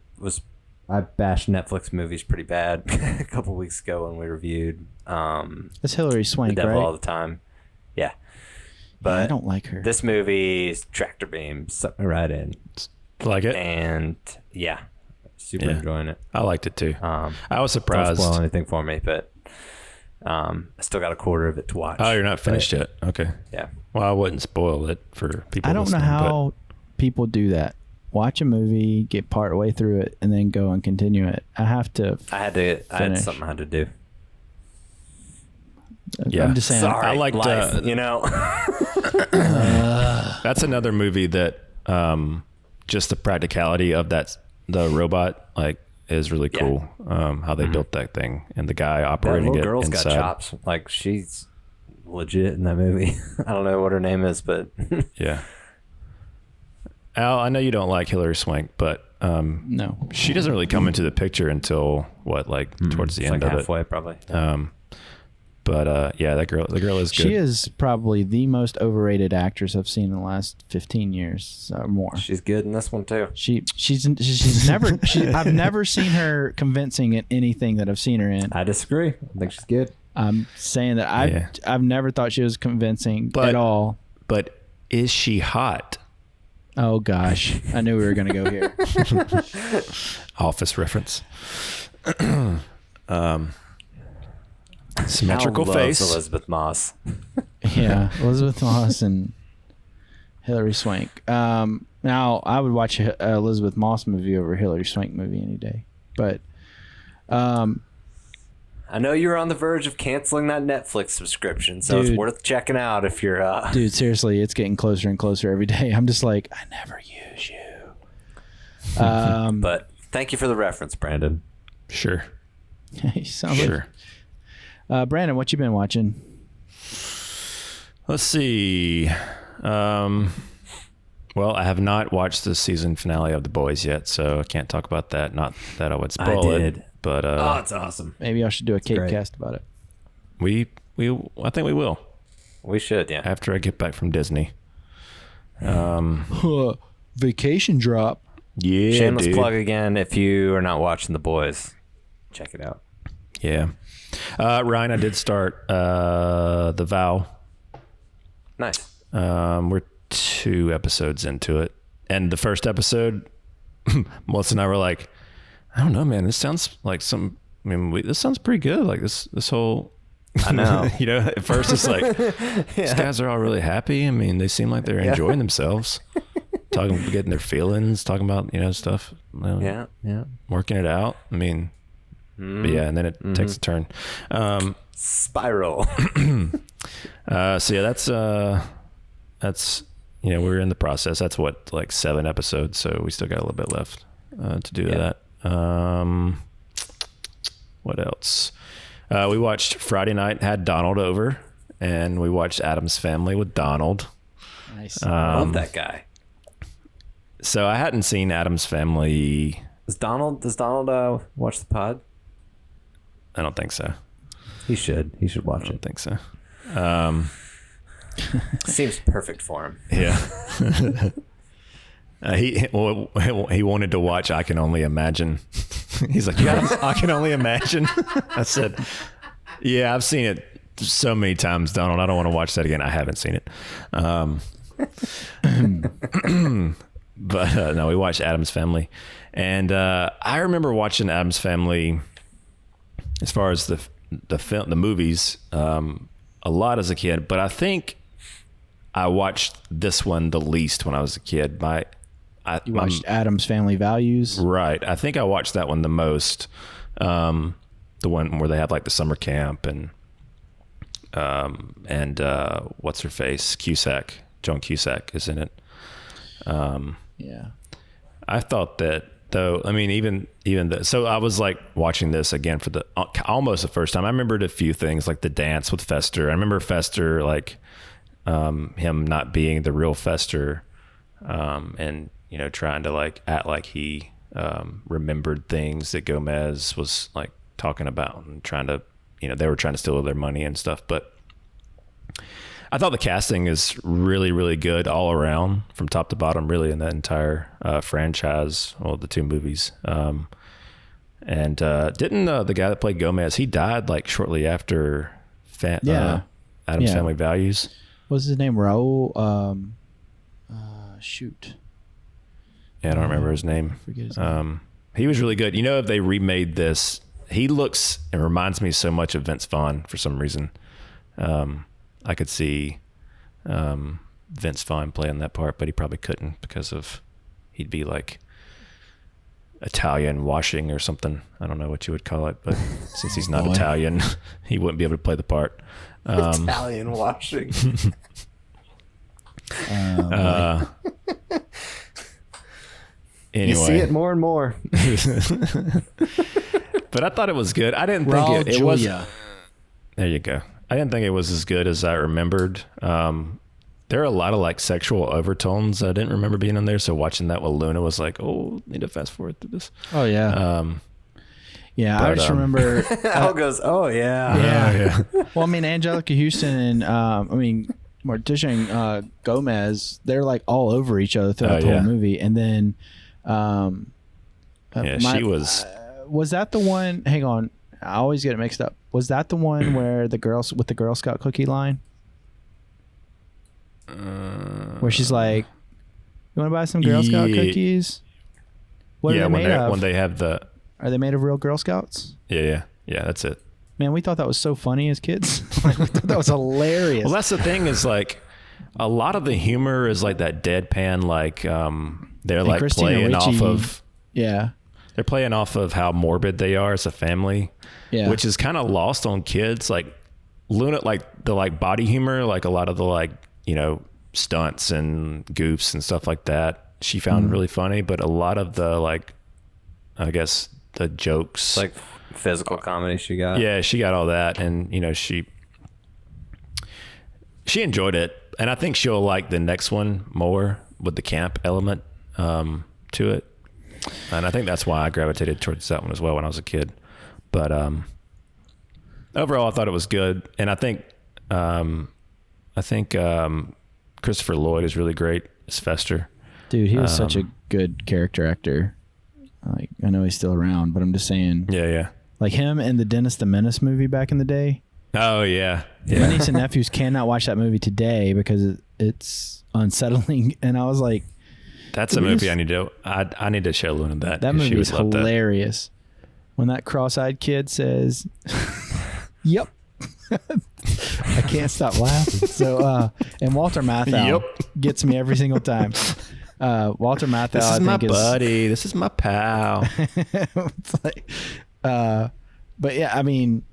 bashed Netflix movies pretty bad a couple weeks ago when we reviewed That's Hilary Swank, The Devil right? All the Time. Yeah. But I don't like her. This movie, tractor beam, sucked me right in. Like it? And yeah, super enjoying it. I liked it too. I was surprised. Don't spoil anything for me, but I still got a quarter of it to watch. Oh, you're not finished yet? Okay. Yeah. Well, I wouldn't spoil it for people. I don't know how people do that. Watch a movie, get part way through it, and then go and continue it. I had something I had to do. Yeah. I'm just saying. Sorry, I liked, life, you know. That's another movie that just the practicality of the robot is really cool. How they built that thing and the guy operating that it little girl's inside. got chops. Like, she's legit in that movie. I don't know what her name is, but Yeah. Al, I know you don't like Hilary Swank, but No. she doesn't really come into the picture until towards the end like of halfway, it. probably. But the girl is good. She is probably the most overrated actress I've seen in the last 15 years or more. She's good in this one too. She's never I've never seen her convincing in anything that I've seen her in. I disagree. I think she's good. I'm saying that I've never thought she was convincing at all. But is she hot? Oh gosh, I knew we were gonna go here. Office reference. Symmetrical Al loves face. Elizabeth Moss. Yeah, Elizabeth Moss and Hilary Swank. Now I would watch a Elizabeth Moss movie over a Hilary Swank movie any day. But I know you're on the verge of canceling that Netflix subscription, so it's worth checking out if you're. Dude, seriously, it's getting closer and closer every day. I'm just like, I never use you. But thank you for the reference, Brandon. Sure. You sound Sure. like, Brandon, what you been watching? Let's see. Well, I have not watched the season finale of The Boys yet, so I can't talk about that. Not that I would spoil it, but oh, it's awesome. Maybe I should do a Cape cast about it. I think we will We should, yeah. after I get back from Disney. Vacation drop. Yeah, Shameless dude. plug again. If you are not watching The Boys, check it out. Yeah. Ryan, I did start The Vow. Nice. We're 2 episodes into it, and the first episode, Melissa and I were like, I don't know, man, this sounds like some I mean, this sounds pretty good. Like this whole, I know. you know, at first it's like, these guys are all really happy. I mean, they seem like they're enjoying themselves, getting their feelings, talking about, you know, stuff. You know, yeah. Working it out. I mean, but yeah, and then it takes a turn. Spiral. So yeah, that's, you know, we're in the process. That's what, like 7 episodes. So we still got a little bit left to do that. What else? We watched Friday night, had Donald over, and we watched Addams Family with Donald. Nice. Love that guy. So I hadn't seen Addams Family. Does Donald watch the pod? I don't think so. He should watch I don't it. think so. Seems perfect for him. Yeah. He wanted to watch I Can Only Imagine. He's like, yeah, I Can Only Imagine. I said, yeah, I've seen it so many times, Donald. I don't want to watch that again. I haven't seen it. But no, we watched Addams Family. And I remember watching Addams Family as far as the movies a lot as a kid. But I think I watched this one the least when I was a kid. You watched Addams Family Values? Right. I think I watched that one the most. The one where they have like the summer camp and what's her face? Joan Cusack is in it. Yeah. I thought that though, I mean, so I was like watching this again for almost the first time. I remembered a few things like the dance with Fester. I remember Fester, like, him not being the real Fester, and, you know, trying to like act like he remembered things that Gomez was like talking about and trying to, you know, they were trying to steal their money and stuff. But I thought the casting is really, really good all around from top to bottom, really, in that entire franchise, well, the 2 movies. And didn't the guy that played Gomez, he died like shortly after Addams Family Values? What's his name? Raul? Shoot. Yeah, I don't remember his name. Forget his name. He was really good. You know, if they remade this, he looks and reminds me so much of Vince Vaughn for some reason. I could see Vince Vaughn playing that part, but he probably couldn't because he'd be like Italian washing or something. I don't know what you would call it, but since he's not Italian, he wouldn't be able to play the part. Italian washing. Anyway. You see it more and more. But I thought it was good. I didn't think it was. There you go. I didn't think it was as good as I remembered. There are a lot of like sexual overtones I didn't remember being in there. So watching that with Luna was like, oh, need to fast forward through this. Oh yeah. I just remember. Al goes, oh yeah. Yeah. Well, I mean, Angelica Houston and Morticia and Gomez, they're like all over each other throughout the whole movie. And then, she was. Was that the one? Hang on, I always get it mixed up. Was that the one where the girls with the Girl Scout cookie line? Where she's like, "You want to buy some Girl Scout cookies?" What are they made of? When they have the. Are they made of real Girl Scouts? Yeah. That's it. Man, we thought that was so funny as kids. Like, we thought that was hilarious. Well, that's the thing is like, a lot of the humor is like that deadpan, like they're like playing off of. Yeah. They're playing off of how morbid they are as a family. Yeah. Which is kind of lost on kids. Like Luna, like the like body humor, like a lot of the like, you know, stunts and goofs and stuff like that, she found really funny. But a lot of the like, I guess the jokes, like physical comedy she got. Yeah, she got all that. And, you know, she enjoyed it. And I think she'll like the next one more with the camp element to it. And I think that's why I gravitated towards that one as well when I was a kid. But overall, I thought it was good. And I think Christopher Lloyd is really great as Fester. Dude, he was such a good character actor. Like, I know he's still around, but I'm just saying. Yeah. Like him and the Dennis the Menace movie back in the day. Oh, yeah. My niece and nephews cannot watch that movie today because it's unsettling. And I was like, that's a movie I need to show Luna that. That movie is hilarious. when that cross-eyed kid says, "Yep." I can't stop laughing. So, and Walter Matthau gets me every single time. Walter Matthau, This is my buddy. This is my pal. It's like, but yeah, I mean,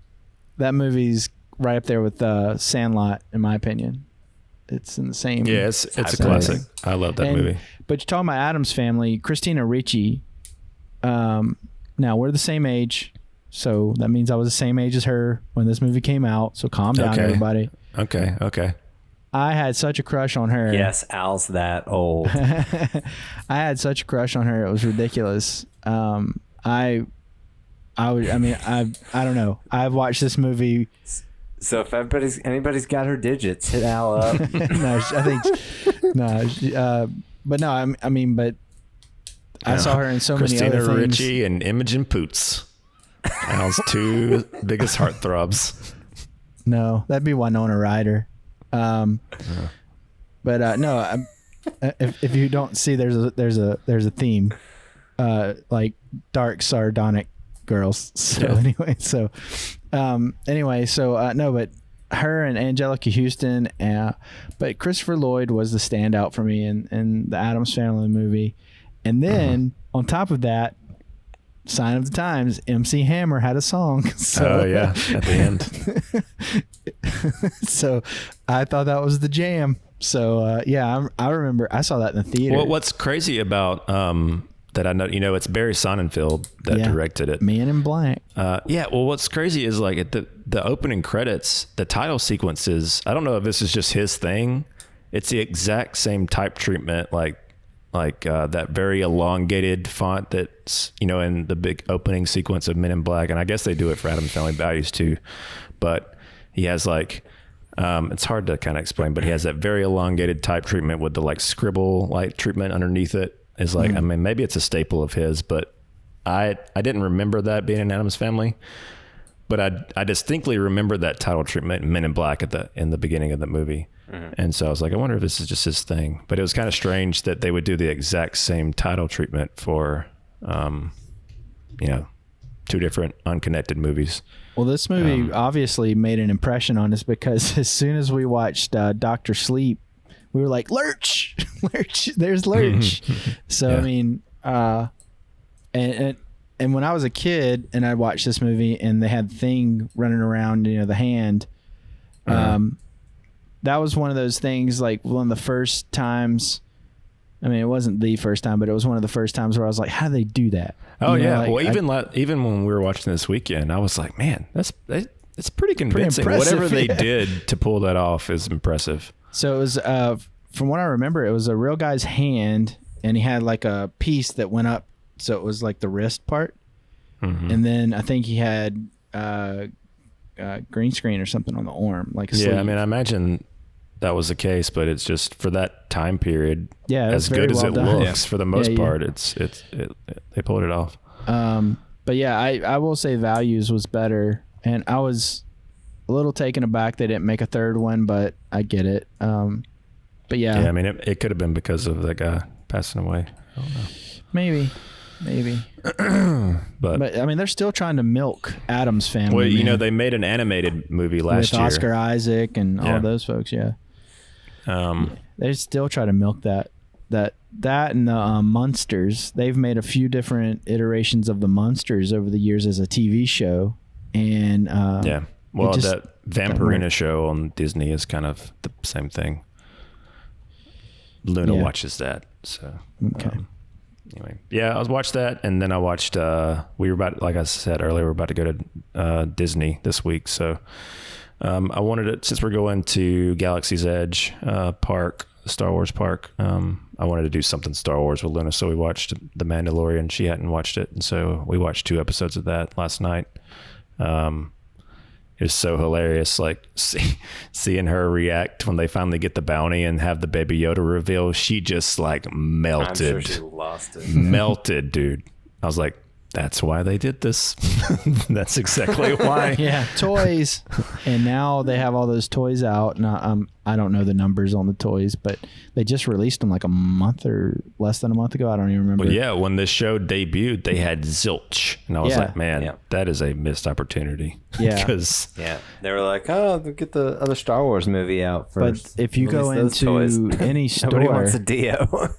that movie's right up there with Sandlot, in my opinion. It's in the same. Yeah, it's a classic. I love that movie. But you're talking about Addams Family, Christina Ricci. Now we're the same age. So that means I was the same age as her when this movie came out. So calm down, everybody. Okay. I had such a crush on her. Yes, Al's that old. I had such a crush on her. It was ridiculous. I don't know. I've watched this movie. So if anybody's got her digits, hit Al up. No, I think but no, but I saw her in so Christina many other things. Ricci and Imogen Poots. Al's two biggest heartthrobs. No, that'd be Winona Ryder. But no, if you don't see, there's a theme, like dark sardonic girls. So no, but her and Angelica Houston, but Christopher Lloyd was the standout for me in the Addams Family movie, and then on top of that, Sign of the Times, MC Hammer had a song. So, at the end. So I thought that was the jam. So I remember I saw that in the theater. Well, what's crazy about that I know, it's Barry Sonnenfeld that directed it. Man in Black. Well, what's crazy is like at the opening credits, the title sequences. I don't know if this is just his thing. It's the exact same type treatment, like that very elongated font that's, in the big opening sequence of Men in Black. And I guess they do it for Addams Family Values too. But he has like, it's hard to kind of explain, but he has that very elongated type treatment with the like scribble like treatment underneath it. Is like, I mean, maybe it's a staple of his, but I didn't remember that being in Addams Family. But I distinctly remember that title treatment in Men in Black in the beginning of the movie. And so I was like, I wonder if this is just his thing. But it was kind of strange that they would do the exact same title treatment for, two different unconnected movies. Well, this movie obviously made an impression on us because as soon as we watched Dr. Sleep, we were like, Lurch, there's Lurch. So, I mean, and when I was a kid and I watched this movie and they had Thing running around, the hand, that was one of those things, like one of the first times. I mean, it wasn't the first time, but it was one of the first times where I was like, how do they do that? Oh, well, even when we were watching this weekend, I was like, man, it's pretty convincing. Whatever they did to pull that off is impressive. So it was, from what I remember, it was a real guy's hand, and he had like a piece that went up, so it was like the wrist part. And then I think he had green screen or something on the arm, like a sleeve. I mean, I imagine that was the case, but it's just for that time period. Yeah, as good as it looks, for the most part, they pulled it off. But yeah, I will say Values was better, and I was a little taken aback they didn't make a third one, but I get it. But yeah, I mean, it could have been because of that guy passing away. I don't know. Maybe. but I mean, they're still trying to milk Addams Family. Well, they made an animated movie last year with Oscar Isaac and all those folks. They still try to milk that and the Munsters. They've made a few different iterations of the Munsters over the years as a TV show, and that Vampirina show on Disney is kind of the same thing. Luna watches that, so okay. Anyway, I watched that, and then I watched. Like I said earlier, we're about to go to Disney this week, so I wanted to, since we're going to Galaxy's Edge park, Star Wars park. I wanted to do something Star Wars with Luna, so we watched The Mandalorian. She hadn't watched it, and so we watched 2 episodes of that last night. It was so hilarious, like seeing her react when they finally get the bounty and have the Baby Yoda reveal. She just like melted. I'm sure she lost it. Melted, dude. I was like, That's why they did this. That's exactly why. Yeah, toys. And now they have all those toys out. And I don't know the numbers on the toys, but they just released them like a month or less than a month ago. I don't even remember. Well, yeah, when this show debuted, they had zilch. And I was like, man, that is a missed opportunity. Yeah. They were like, oh, they'll get the other Star Wars movie out first. But if you go into any store... Nobody wants a Dio.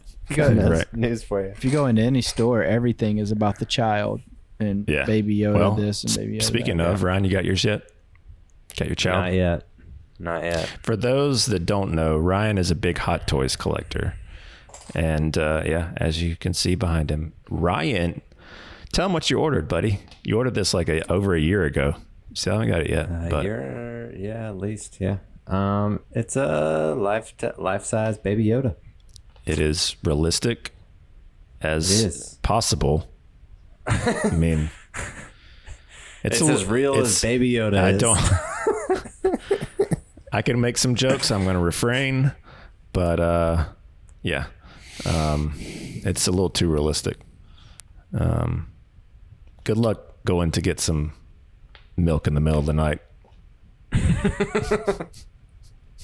News for you. If you go into any store, everything is about the child and Baby Yoda this and Baby Yoda speaking of, Ryan, you got yours yet? Got your child? Not yet. For those that don't know, Ryan is a big Hot Toys collector. And as you can see behind him, Ryan, tell him what you ordered, buddy. You ordered this like over a year ago. See, I haven't got it yet. At least. It's a life-size Baby Yoda. It is realistic as possible. I mean, it's as real as Baby Yoda is. I can make some jokes. I'm going to refrain, but it's a little too realistic. Good luck going to get some milk in the middle of the night.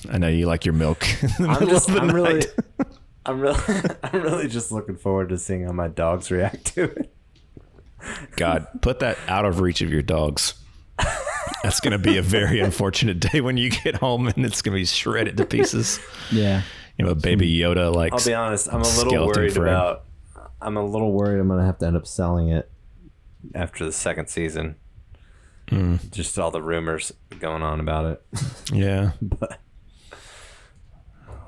I know you like your milk in the middle of the night. I'm really just looking forward to seeing how my dogs react to it. God, put that out of reach of your dogs. That's going to be a very unfortunate day when you get home and it's going to be shredded to pieces. Yeah. You know, a Baby Yoda, like, I'll be honest, I'm a little worried I'm going to have to end up selling it after the second season. Just all the rumors going on about it. Yeah. But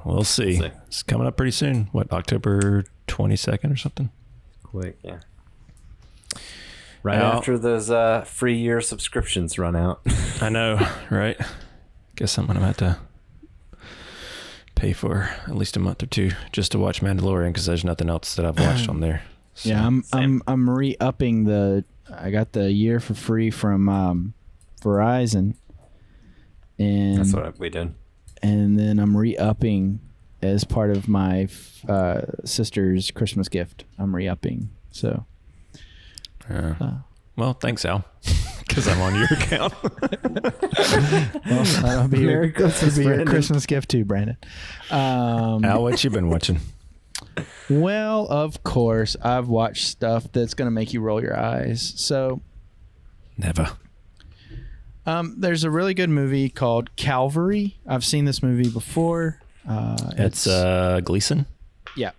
we'll see. It's coming up pretty soon. What, October 22nd or something? Quick, yeah. Right after those free year subscriptions run out. I know, right? Guess I'm going to have to pay for at least a month or two just to watch Mandalorian because there's nothing else that I've watched on there. So. Yeah, I'm re-upping I got the year for free from Verizon. And that's what we did. And then I'm re-upping as part of my sister's Christmas gift. I'm re-upping. So. Well, thanks, Al, because I'm on your account. Well, that'll be your Christmas gift too, Brandon. Al, what you been watching? Well, of course, I've watched stuff that's going to make you roll your eyes. So, never. There's a really good movie called Calvary. I've seen this movie before. It's Gleason? Yeah.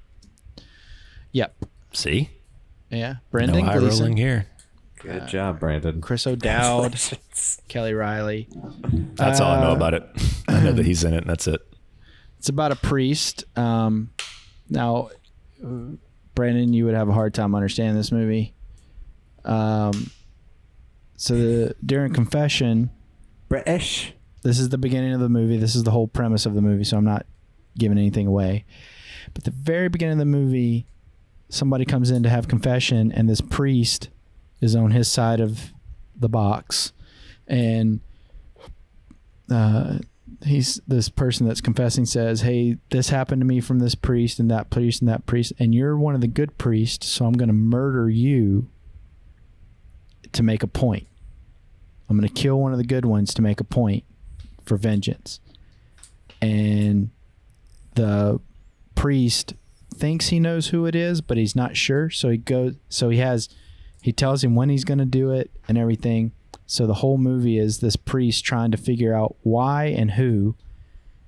Yep. See? Yeah. Brendan no eye Gleason. Rolling here. Good job, Brandon. Chris O'Dowd. Kelly Riley. That's all I know about it. I know that he's in it, and that's it. It's about a priest. Now, Brandon, you would have a hard time understanding this movie. During confession, British. This is the beginning of the movie. This is the whole premise of the movie, so I'm not giving anything away. But the very beginning of the movie, somebody comes in to have confession, and this priest is on his side of the box, and this person that's confessing says, "Hey, this happened to me from this priest and that priest and that priest, and you're one of the good priests, so I'm going to murder you to make a point. I'm going to kill one of the good ones to make a point for vengeance." And the priest thinks he knows who it is, but he's not sure. So he tells him when he's going to do it and everything. So the whole movie is this priest trying to figure out why and who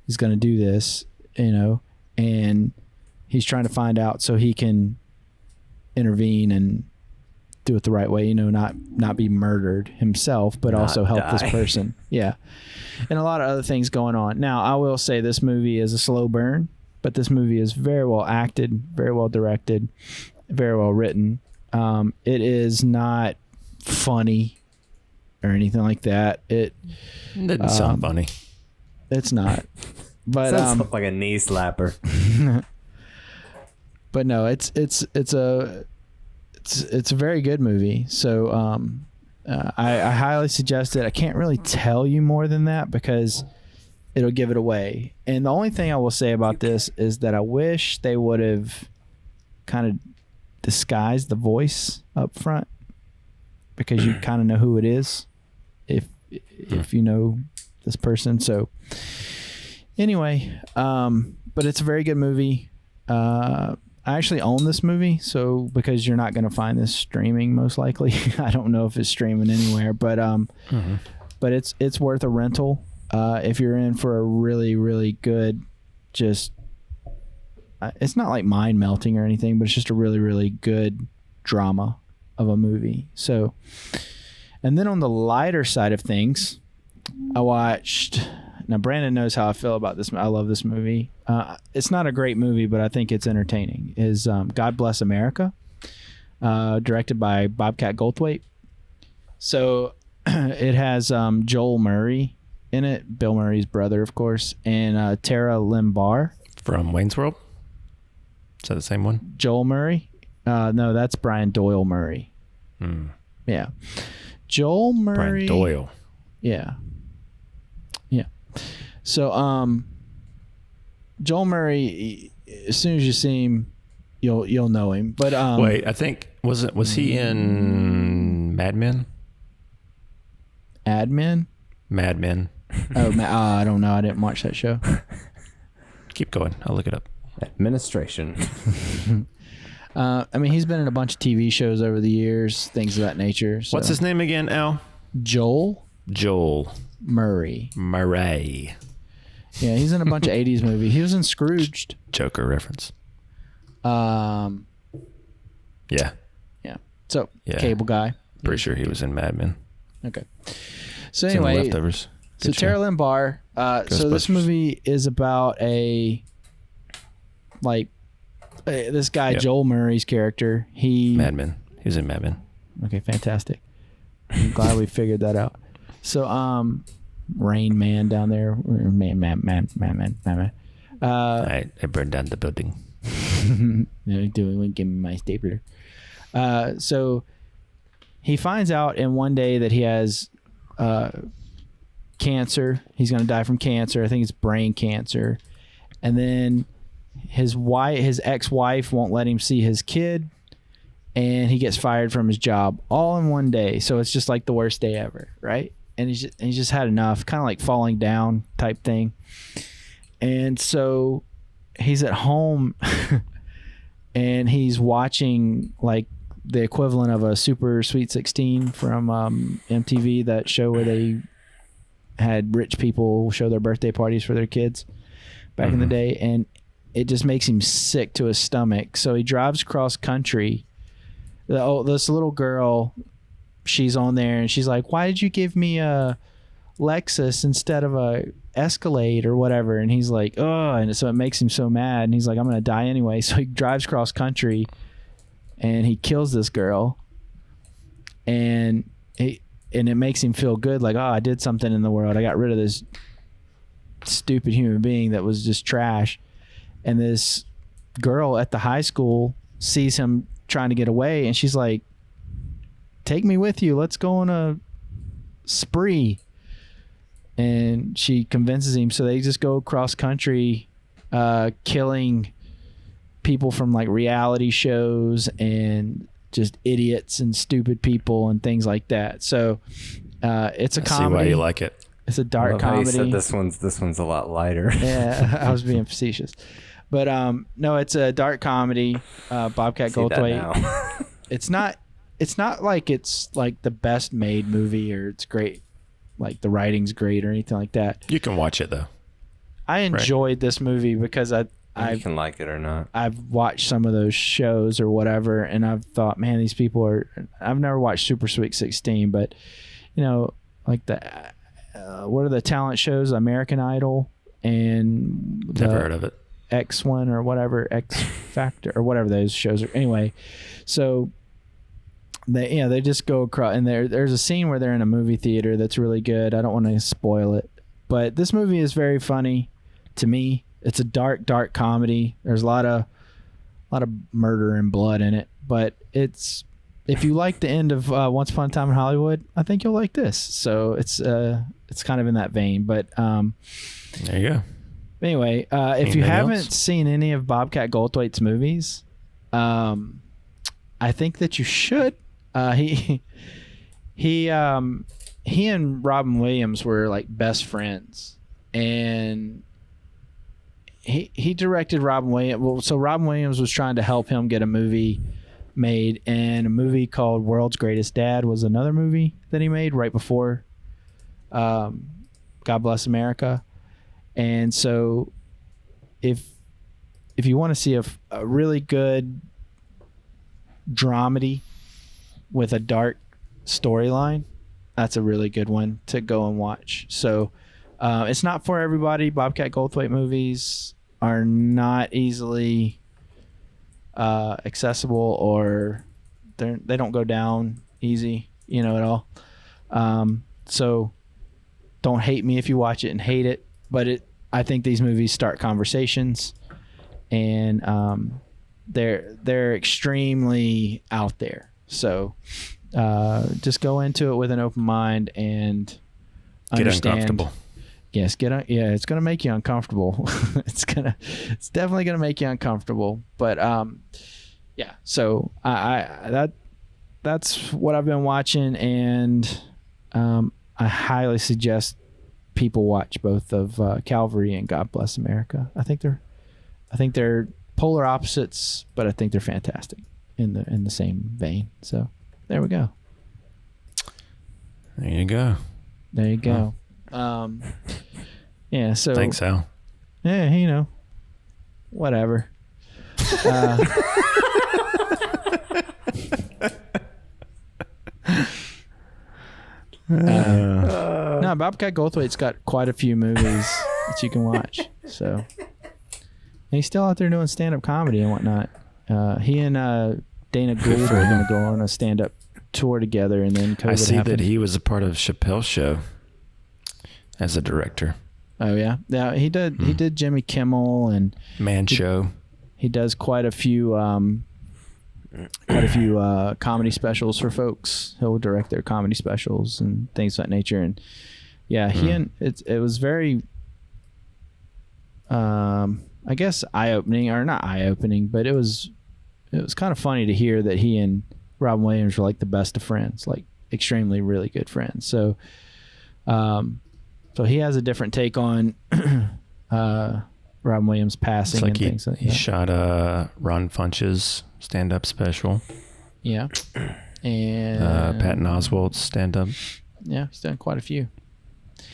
is going to do this, and he's trying to find out so he can intervene and do it the right way, not be murdered himself, but also help this person. Yeah. And a lot of other things going on. Now, I will say this movie is a slow burn, but this movie is very well acted, very well directed, very well written. It is not funny or anything like that. It didn't sound funny. It's not. But sounds like a knee slapper. But no, it's a very good movie. So I highly suggest it. I can't really tell you more than that because it'll give it away. And the only thing I will say about this is that I wish they would have kind of disguised the voice up front because you kind of know who it is if you know this person. So anyway, but it's a very good movie. I actually own this movie, so because you're not going to find this streaming most likely. I don't know if it's streaming anywhere, but but it's worth a rental if you're in for a really, really good, just it's not like mind melting or anything, but it's just a really, really good drama of a movie. So, and then on the lighter side of things, I watched. Now Brandon knows how I feel about this. I love this movie. It's not a great movie, but I think it's entertaining. Is God Bless America, directed by Bobcat Goldthwait. So it has Joel Murray in it, Bill Murray's brother, of course, and Tara Limbar From Wayne's World? Is that the same one? Joel Murray? No, that's Brian Doyle Murray. Yeah. Joel Murray. Brian Doyle. Yeah. Yeah. So, Joel Murray, as soon as you see him, you'll know him. But wait, I think was he in Mad Men? Admin? Mad Men. Oh, I don't know. I didn't watch that show. Keep going. I'll look it up. Administration. I mean, he's been in a bunch of TV shows over the years, things of that nature. So. What's his name again, Al? Joel Murray. Yeah, he's in a bunch of 80s movies. He was in Scrooged. Joker reference. Yeah. Yeah. So, Yeah. Cable Guy. Pretty sure he was in Mad Men. Okay. So It's in The anyway, Leftovers. so Tara Limbar. So this movie is about this guy, Yep. Joel Murray's character. Mad Men. He was in Mad Men. Okay, fantastic. I'm glad we figured that out. So, Rain Man down there. Man. I burned down the building. Give me my stapler. So he finds out in one day that he has cancer. He's going to die from cancer. I think it's brain cancer. And then his ex-wife won't let him see his kid, and he gets fired from his job all in one day. So it's just like the worst day ever, right? And he's just had enough, kind of like falling down type thing. And so he's at home and he's watching like the equivalent of a Super Sweet 16 from MTV, that show where they had rich people show their birthday parties for their kids back in the day. And it just makes him sick to his stomach. So he drives cross country. This little girl, she's on there and she's like, why did you give me a Lexus instead of a Escalade or whatever? And he's like, oh, and so it makes him so mad. And he's like, I'm going to die anyway. So he drives cross country and he kills this girl. And it makes him feel good. Like, oh, I did something in the world. I got rid of this stupid human being that was just trash. And this girl at the high school sees him trying to get away, and she's like, take me with you, let's go on a spree. And she convinces him, so they just go cross country, killing people from like reality shows and just idiots and stupid people and things like that. So it's a comedy. See why you like it. It's a dark comedy. You said this one's a lot lighter. Yeah, I was being facetious. But no, it's a dark comedy. Bobcat Goldthwait. It's not like it's like the best made movie or it's great, like the writing's great or anything like that. You can watch it though. I enjoyed this movie because you can like it or not. I've watched some of those shows or whatever, and I've thought, man, these people are. I've never watched Super Sweet 16, but you know, like the what are the talent shows? American Idol and Never heard of it. X one or whatever, X Factor or whatever those shows are. Anyway, so they just go across, and there's a scene where they're in a movie theater that's really good. I don't want to spoil it, but this movie is very funny to me. It's a dark comedy. There's a lot of murder and blood in it, but it's, if you like the end of Once Upon a Time in Hollywood, I think you'll like this. So it's kind of in that vein, but there you go. Anyway, if you haven't seen any of Bobcat Goldthwait's movies, I think that you should. he and Robin Williams were like best friends, and he directed Robin Williams. Well, so Robin Williams was trying to help him get a movie made, and a movie called World's Greatest Dad was another movie that he made right before God Bless America. And so if you want to see a really good dramedy with a dark storyline, that's a really good one to go and watch. So it's not for everybody. Bobcat Goldthwait movies are not easily accessible, or they don't go down easy, at all. So don't hate me if you watch it and hate it, but I think these movies start conversations, and they're extremely out there. So just go into it with an open mind and understand. Get uncomfortable. Yes, it's gonna make you uncomfortable. It's definitely gonna make you uncomfortable. But yeah. So that's what I've been watching, and I highly suggest people watch both of Calvary and God Bless America. I think they're polar opposites, but I think they're fantastic in the same vein. So there we go. There you go. There you go. Yeah. So thanks, Al. Yeah, whatever. No, Bobcat Goldthwait's got quite a few movies that you can watch. So, and he's still out there doing stand-up comedy and whatnot. He and Dana Gould are going to go on a stand-up tour together, and then COVID I see happened. that he was a part of Chappelle's Show as a director. Oh yeah, he did. He did Jimmy Kimmel and Show. He does quite a few comedy specials for folks. He'll direct their comedy specials and things of that nature. And yeah, it was very, I guess eye-opening, or not eye-opening, but it was kind of funny to hear that he and Robin Williams were like the best of friends, like extremely really good friends. So, so he has a different take on Robin Williams passing and things like that. He shot Ron Funch's stand-up special. Yeah. And Patton Oswalt's stand-up. Yeah, he's done quite a few.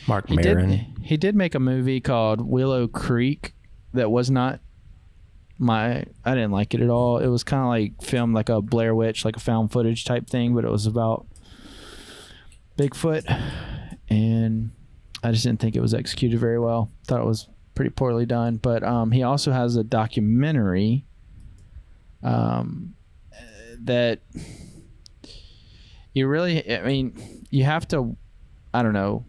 Mark Maron. He did make a movie called Willow Creek that was not I didn't like it at all. It was kind of like filmed like a Blair Witch, like a found footage type thing, but it was about Bigfoot, and I just didn't think it was executed very well. Thought it was pretty poorly done. But he also has a documentary that you have to, I don't know.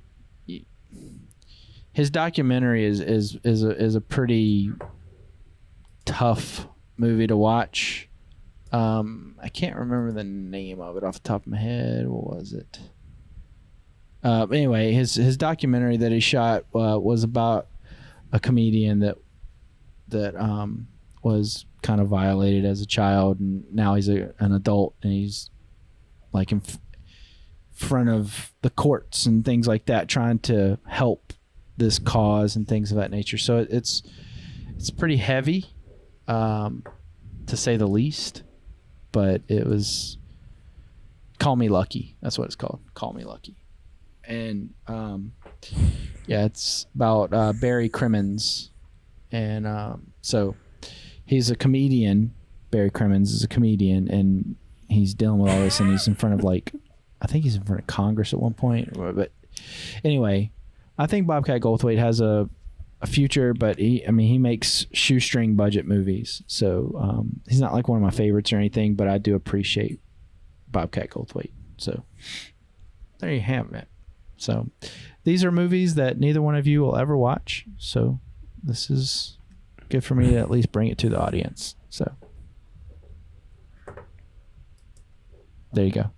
His documentary is a pretty tough movie to watch. I can't remember the name of it off the top of my head. What was it? Anyway, his documentary that he shot was about a comedian that was kind of violated as a child, and now he's an adult, and he's like in front of the courts and things like that, trying to help this cause and things of that nature. So it's pretty heavy, to say the least, but it was Call Me Lucky. That's what it's called. Call Me Lucky. And yeah, it's about Barry Crimmins, and so he's a comedian. Barry Crimmins is a comedian, and he's dealing with all this, and he's in front of I think he's in front of Congress at one point. But anyway, I think Bobcat Goldthwait has a future, but he makes shoestring budget movies, so he's not like one of my favorites or anything, but I do appreciate Bobcat Goldthwait. So there you have it. So these are movies that neither one of you will ever watch, so this is good for me to at least bring it to the audience. So there you go.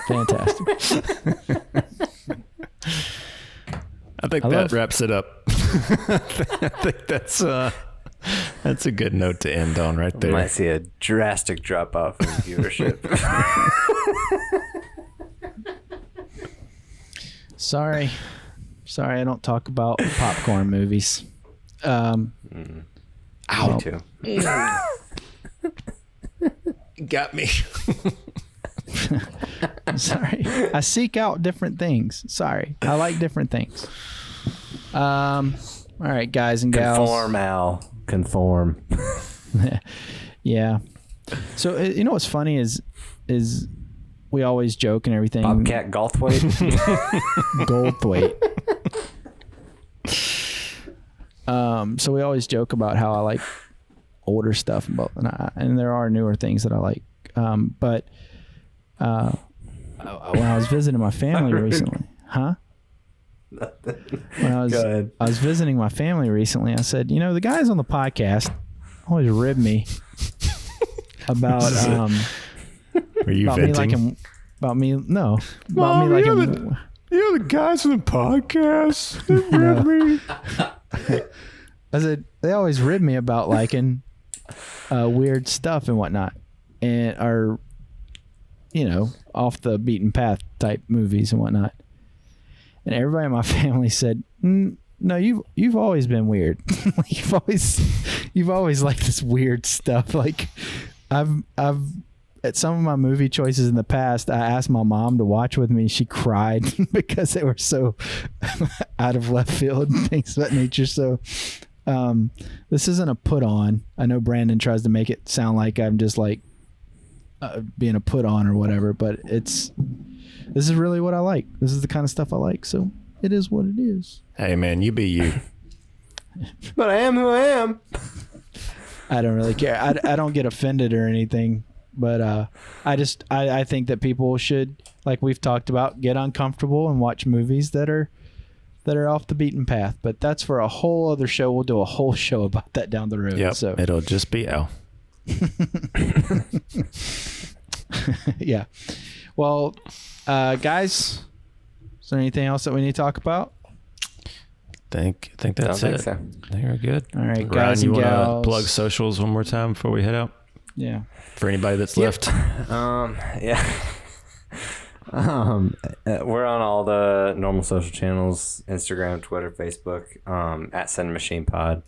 Fantastic. I think that wraps it up. I think that's a good note to end on right there. We might see a drastic drop off in viewership. Sorry, I don't talk about popcorn movies. Me too. Got me. Sorry, I seek out different things. Sorry, I like different things. All right, guys and gals. Conform, Al. Conform. Yeah. So you know what's funny is we always joke and everything. Bobcat Goldthwait. Goldthwait. So we always joke about how I like older stuff, and there are newer things that I like. But when I was visiting my family recently, when I was visiting my family recently, I said, the guys on the podcast always rib me about Were you about venting? me liking about me no about Mom, me liking you're the guys on the podcast. They rib me. I said they always rib me about liking weird stuff and whatnot, and are off the beaten path type movies and whatnot. And everybody in my family said, "No, you've always been weird. you've always liked this weird stuff. Like I've at some of my movie choices in the past, I asked my mom to watch with me. She cried because they were so out of left field and things of that nature. So this isn't a put on. I know Brandon tries to make it sound like I'm just like being a put on or whatever, but this is really what I like. This is the kind of stuff I like. So it is what it is. Hey man, you be you. But I am who I am. I don't really care. I don't get offended or anything, but I think that people should, like we've talked about, get uncomfortable and watch movies that are off the beaten path. But that's for a whole other show. We'll do a whole show about that down the road. Yep. So It'll just be Al. Yeah. Well, guys, is there anything else that we need to talk about? I think that's it. So. I think we're good. All right, Ryan, guys you and want gals. to plug socials one more time before we head out? Yeah. For anybody that's left. Yeah. We're on all the normal social channels: Instagram, Twitter, Facebook, at CiNEMACHiNE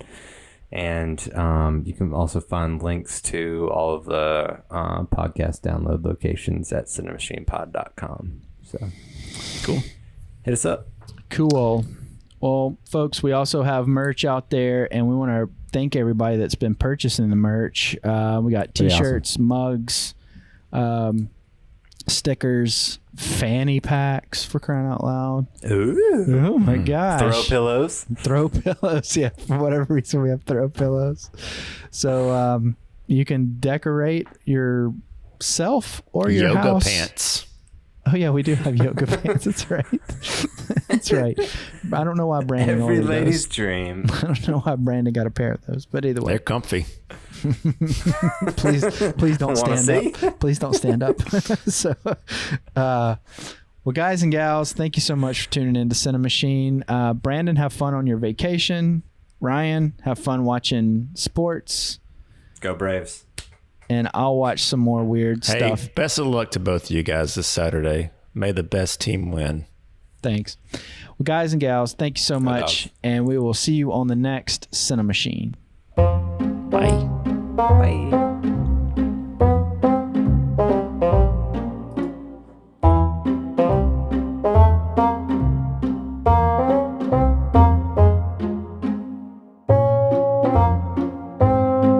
and you can also find links to all of the podcast download locations at cinemachinepod.com. So Cool. hit us up. Cool. Well, folks, we also have merch out there, and we want to thank everybody that's been purchasing the merch. We got T-shirts, mugs, stickers, fanny packs, for crying out loud. Ooh. Oh my gosh. Throw pillows. Throw pillows. Yeah, for whatever reason we have throw pillows. So you can decorate yourself or your Yoga house. pants. Oh yeah, we do have yoga pants. That's right. That's right. I don't know why Brandon Every ordered lady's those. dream. I don't know why Brandon got a pair of those, but either way, They're comfy. please don't Wanna stand see? up. Please don't stand up. So, well, guys and gals, thank you so much for tuning in to CineMachine. Brandon, have fun on your vacation. Ryan, have fun watching sports. Go Braves. And I'll watch some more weird Hey, stuff. best of luck to both of you guys this Saturday. May the best team win. Thanks. Well, guys and gals, thank you so much. And we will see you on the next CineMachine. Bye. Bye.